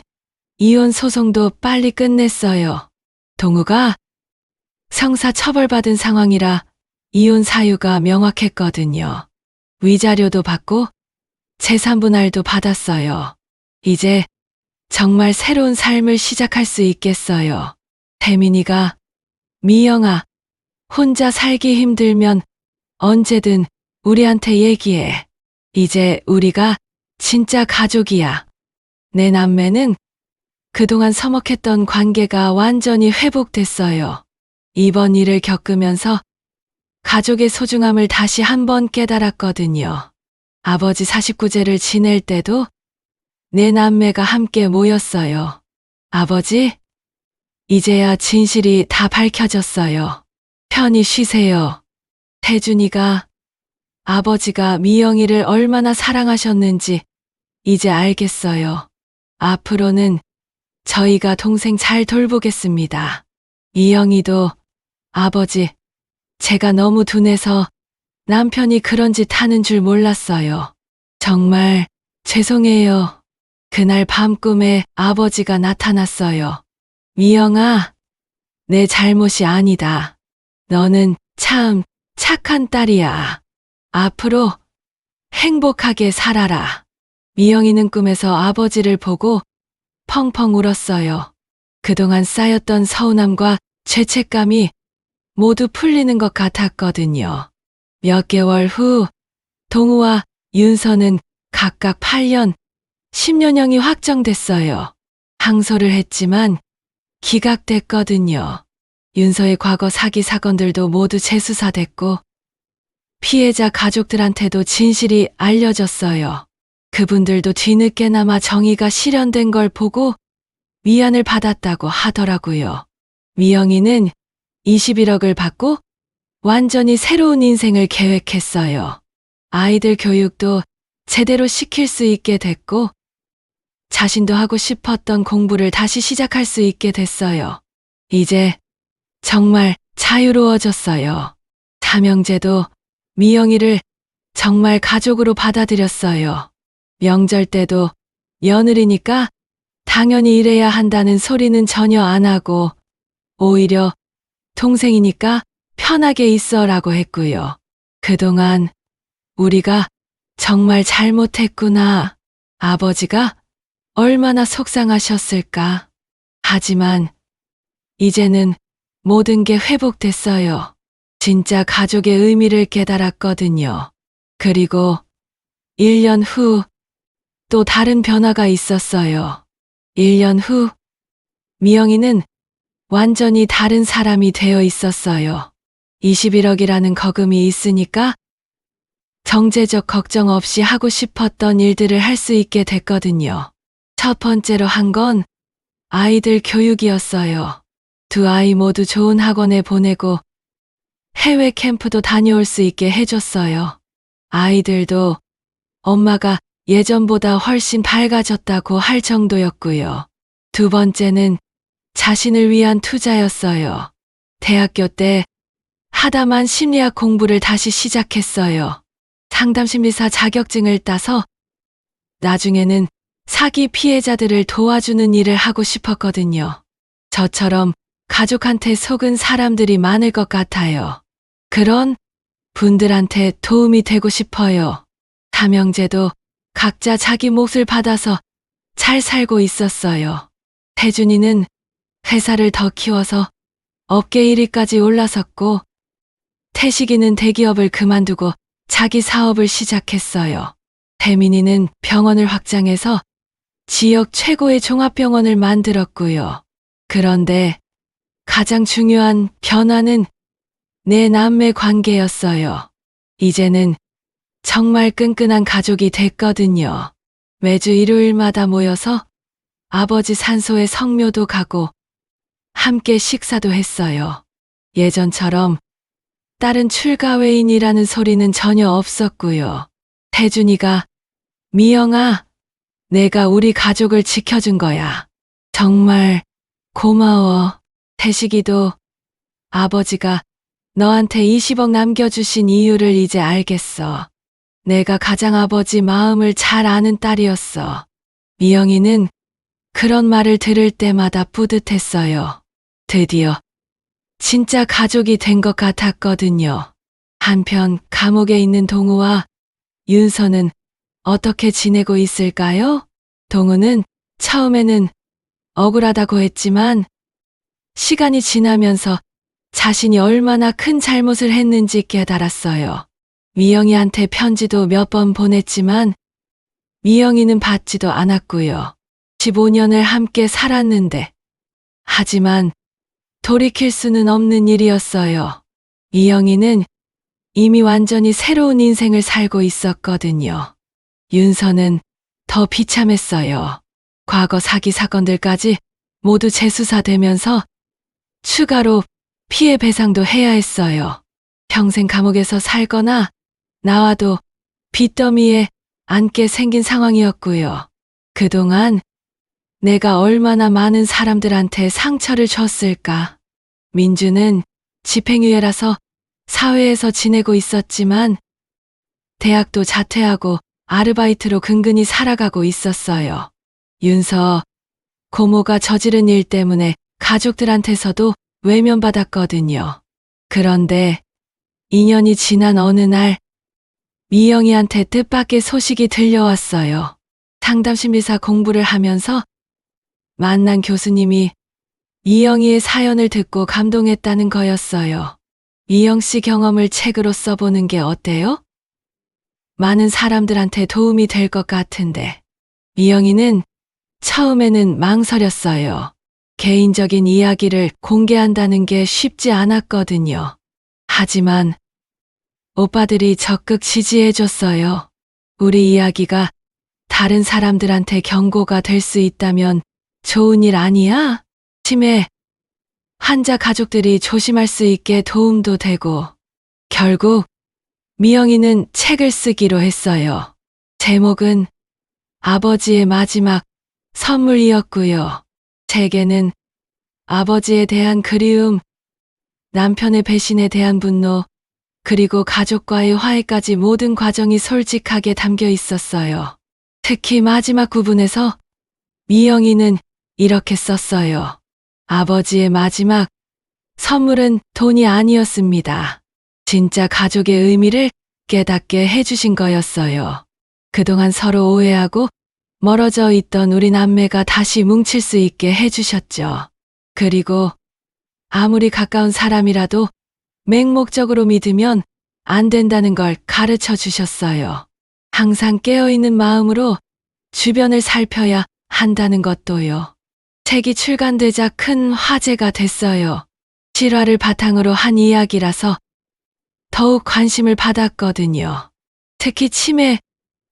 이혼 소송도 빨리 끝냈어요. 동우가 형사 처벌받은 상황이라 이혼 사유가 명확했거든요. 위자료도 받고 재산 분할도 받았어요. 이제 정말 새로운 삶을 시작할 수 있겠어요. 태민이가 미영아, 혼자 살기 힘들면 언제든 우리한테 얘기해. 이제 우리가 진짜 가족이야. 내 남매는 그동안 서먹했던 관계가 완전히 회복됐어요. 이번 일을 겪으면서 가족의 소중함을 다시 한번 깨달았거든요. 아버지 49제를 지낼 때도 내 남매가 함께 모였어요. 아버지, 이제야 진실이 다 밝혀졌어요. 편히 쉬세요. 태준이가 아버지가 미영이를 얼마나 사랑하셨는지 이제 알겠어요. 앞으로는 저희가 동생 잘 돌보겠습니다. 미영이도 아버지, 제가 너무 둔해서 남편이 그런 짓 하는 줄 몰랐어요. 정말 죄송해요. 그날 밤 꿈에 아버지가 나타났어요. 미영아, 내 잘못이 아니다. 너는 참 착한 딸이야. 앞으로 행복하게 살아라. 미영이는 꿈에서 아버지를 보고 펑펑 울었어요. 그동안 쌓였던 서운함과 죄책감이 모두 풀리는 것 같았거든요. 몇 개월 후 동우와 윤서는 각각 8년, 10년형이 확정됐어요. 항소를 했지만 기각됐거든요. 윤서의 과거 사기 사건들도 모두 재수사됐고 피해자 가족들한테도 진실이 알려졌어요. 그분들도 뒤늦게나마 정의가 실현된 걸 보고 위안을 받았다고 하더라고요. 미영이는 21억을 받고 완전히 새로운 인생을 계획했어요. 아이들 교육도 제대로 시킬 수 있게 됐고 자신도 하고 싶었던 공부를 다시 시작할 수 있게 됐어요. 이제 정말 자유로워졌어요. 삼형제도 미영이를 정말 가족으로 받아들였어요. 명절 때도 며느리니까 당연히 일해야 한다는 소리는 전혀 안 하고 오히려 동생이니까 편하게 있어라고 했고요. 그동안 우리가 정말 잘못했구나. 아버지가 얼마나 속상하셨을까. 하지만 이제는 모든 게 회복됐어요. 진짜 가족의 의미를 깨달았거든요. 그리고 1년 후 또 다른 변화가 있었어요. 1년 후 미영이는 완전히 다른 사람이 되어 있었어요. 21억이라는 거금이 있으니까 경제적 걱정 없이 하고 싶었던 일들을 할 수 있게 됐거든요. 첫 번째로 한 건 아이들 교육이었어요. 두 아이 모두 좋은 학원에 보내고 해외 캠프도 다녀올 수 있게 해줬어요. 아이들도 엄마가 예전보다 훨씬 밝아졌다고 할 정도였고요. 두 번째는 자신을 위한 투자였어요. 대학교 때 하다만 심리학 공부를 다시 시작했어요. 상담심리사 자격증을 따서 나중에는 사기 피해자들을 도와주는 일을 하고 싶었거든요. 저처럼 가족한테 속은 사람들이 많을 것 같아요. 그런 분들한테 도움이 되고 싶어요. 삼형제도 각자 자기 몫을 받아서 잘 살고 있었어요. 태준이는 회사를 더 키워서 업계 1위까지 올라섰고 태식이는 대기업을 그만두고 자기 사업을 시작했어요. 태민이는 병원을 확장해서 지역 최고의 종합병원을 만들었고요. 그런데 가장 중요한 변화는 내 남매 관계였어요. 이제는 정말 끈끈한 가족이 됐거든요. 매주 일요일마다 모여서 아버지 산소에 성묘도 가고 함께 식사도 했어요. 예전처럼 딸은 출가외인이라는 소리는 전혀 없었고요. 태준이가 미영아, 내가 우리 가족을 지켜준 거야. 정말 고마워. 태식이도 아버지가 너한테 20억 남겨주신 이유를 이제 알겠어. 내가 가장 아버지 마음을 잘 아는 딸이었어. 미영이는 그런 말을 들을 때마다 뿌듯했어요. 드디어 진짜 가족이 된 것 같았거든요. 한편 감옥에 있는 동우와 윤서는 어떻게 지내고 있을까요? 동우는 처음에는 억울하다고 했지만 시간이 지나면서 자신이 얼마나 큰 잘못을 했는지 깨달았어요. 미영이한테 편지도 몇 번 보냈지만 미영이는 받지도 않았고요. 15년을 함께 살았는데 하지만 돌이킬 수는 없는 일이었어요. 미영이는 이미 완전히 새로운 인생을 살고 있었거든요. 윤서는 더 비참했어요. 과거 사기 사건들까지 모두 재수사되면서 추가로 피해 배상도 해야 했어요. 평생 감옥에서 살거나 나와도 빚더미에 앉게 생긴 상황이었고요. 그동안 내가 얼마나 많은 사람들한테 상처를 줬을까. 민주는 집행유예라서 사회에서 지내고 있었지만 대학도 자퇴하고 아르바이트로 근근히 살아가고 있었어요. 윤서 고모가 저지른 일 때문에 가족들한테서도 외면받았거든요. 그런데 2년이 지난 어느 날 미영이한테 뜻밖의 소식이 들려왔어요. 상담심리사 공부를 하면서 만난 교수님이 미영이의 사연을 듣고 감동했다는 거였어요. 미영 씨 경험을 책으로 써보는 게 어때요? 많은 사람들한테 도움이 될 것 같은데. 미영이는 처음에는 망설였어요. 개인적인 이야기를 공개한다는 게 쉽지 않았거든요. 하지만 오빠들이 적극 지지해줬어요. 우리 이야기가 다른 사람들한테 경고가 될 수 있다면 좋은 일 아니야? 치매 환자 가족들이 조심할 수 있게 도움도 되고. 결국 미영이는 책을 쓰기로 했어요. 제목은 아버지의 마지막 선물이었고요. 책에는 아버지에 대한 그리움, 남편의 배신에 대한 분노, 그리고 가족과의 화해까지 모든 과정이 솔직하게 담겨 있었어요. 특히 마지막 부분에서 미영이는 이렇게 썼어요. 아버지의 마지막 선물은 돈이 아니었습니다. 진짜 가족의 의미를 깨닫게 해주신 거였어요. 그동안 서로 오해하고 멀어져 있던 우리 남매가 다시 뭉칠 수 있게 해주셨죠. 그리고 아무리 가까운 사람이라도 맹목적으로 믿으면 안 된다는 걸 가르쳐 주셨어요. 항상 깨어있는 마음으로 주변을 살펴야 한다는 것도요. 책이 출간되자 큰 화제가 됐어요. 실화를 바탕으로 한 이야기라서 더욱 관심을 받았거든요. 특히 치매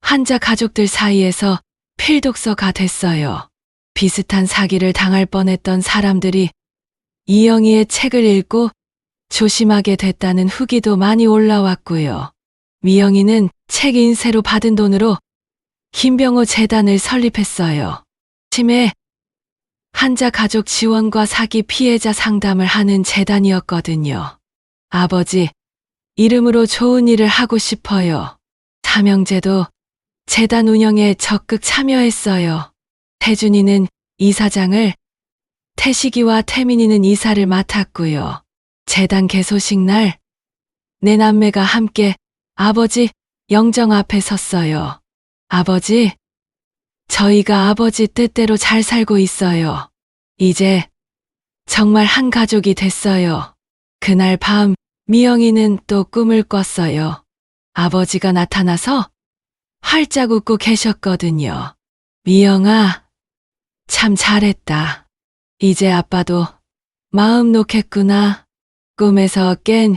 환자 가족들 사이에서 필독서가 됐어요. 비슷한 사기를 당할 뻔했던 사람들이 이영희의 책을 읽고 조심하게 됐다는 후기도 많이 올라왔고요. 미영이는 책 인쇄로 받은 돈으로 김병호 재단을 설립했어요. 치매 환자 가족 지원과 사기 피해자 상담을 하는 재단이었거든요. 아버지 이름으로 좋은 일을 하고 싶어요. 삼형제도 재단 운영에 적극 참여했어요. 태준이는 이사장을, 태식이와 태민이는 이사를 맡았고요. 재단 개소식 날 내 남매가 함께 아버지 영정 앞에 섰어요. 아버지, 저희가 아버지 뜻대로 잘 살고 있어요. 이제 정말 한 가족이 됐어요. 그날 밤 미영이는 또 꿈을 꿨어요. 아버지가 나타나서 활짝 웃고 계셨거든요. 미영아, 참 잘했다. 이제 아빠도 마음 놓겠구나. 꿈에서 깬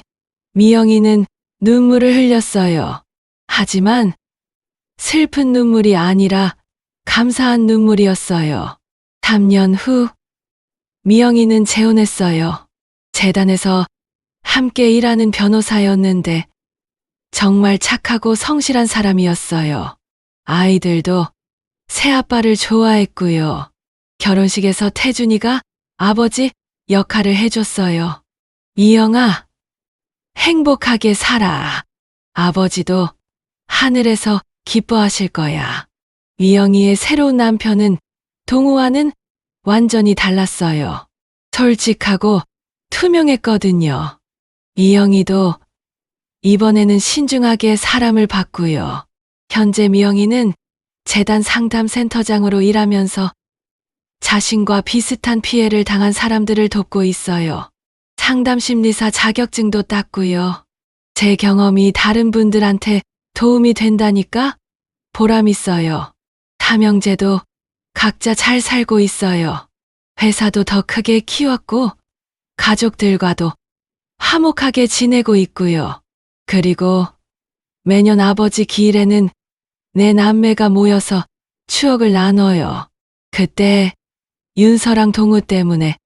미영이는 눈물을 흘렸어요. 하지만 슬픈 눈물이 아니라 감사한 눈물이었어요. 3년 후 미영이는 재혼했어요. 재단에서 함께 일하는 변호사였는데 정말 착하고 성실한 사람이었어요. 아이들도 새아빠를 좋아했고요. 결혼식에서 태준이가 아버지 역할을 해줬어요. 미영아, 행복하게 살아. 아버지도 하늘에서 기뻐하실 거야. 미영이의 새로운 남편은 동우와는 완전히 달랐어요. 솔직하고 투명했거든요. 미영이도 이번에는 신중하게 사람을 봤고요. 현재 미영이는 재단 상담센터장으로 일하면서 자신과 비슷한 피해를 당한 사람들을 돕고 있어요. 상담심리사 자격증도 땄고요. 제 경험이 다른 분들한테 도움이 된다니까 보람 있어요. 삼형제도 각자 잘 살고 있어요. 회사도 더 크게 키웠고 가족들과도 화목하게 지내고 있고요. 그리고 매년 아버지 기일에는 내 남매가 모여서 추억을 나눠요. 그때 윤서랑 동우 때문에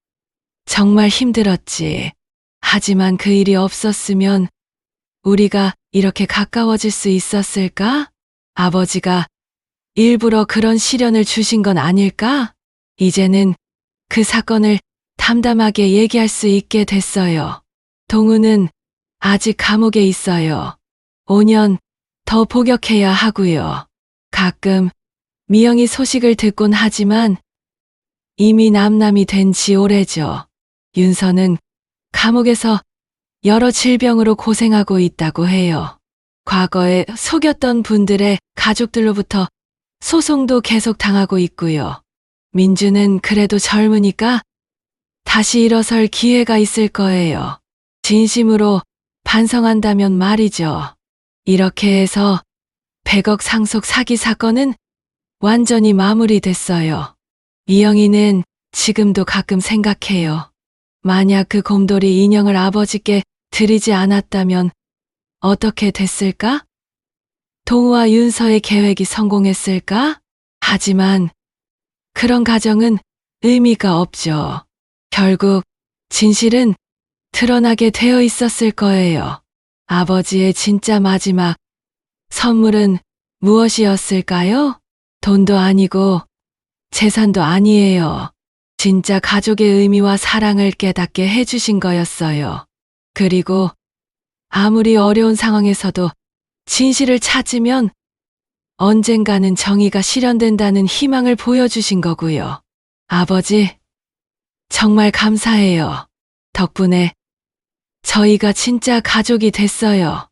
정말 힘들었지. 하지만 그 일이 없었으면 우리가 이렇게 가까워질 수 있었을까? 아버지가 일부러 그런 시련을 주신 건 아닐까? 이제는 그 사건을 담담하게 얘기할 수 있게 됐어요. 동우는 아직 감옥에 있어요. 5년 더 복역해야 하고요. 가끔 미영이 소식을 듣곤 하지만 이미 남남이 된 지 오래죠. 윤서는 감옥에서 여러 질병으로 고생하고 있다고 해요. 과거에 속였던 분들의 가족들로부터 소송도 계속 당하고 있고요. 민주는 그래도 젊으니까 다시 일어설 기회가 있을 거예요. 진심으로 반성한다면 말이죠. 이렇게 해서 100억 상속 사기 사건은 완전히 마무리됐어요. 미영이는 지금도 가끔 생각해요. 만약 그 곰돌이 인형을 아버지께 드리지 않았다면 어떻게 됐을까? 동우와 윤서의 계획이 성공했을까? 하지만 그런 가정은 의미가 없죠. 결국 진실은 드러나게 되어 있었을 거예요. 아버지의 진짜 마지막 선물은 무엇이었을까요? 돈도 아니고 재산도 아니에요. 진짜 가족의 의미와 사랑을 깨닫게 해주신 거였어요. 그리고 아무리 어려운 상황에서도 진실을 찾으면 언젠가는 정의가 실현된다는 희망을 보여주신 거고요. 아버지, 정말 감사해요. 덕분에 저희가 진짜 가족이 됐어요.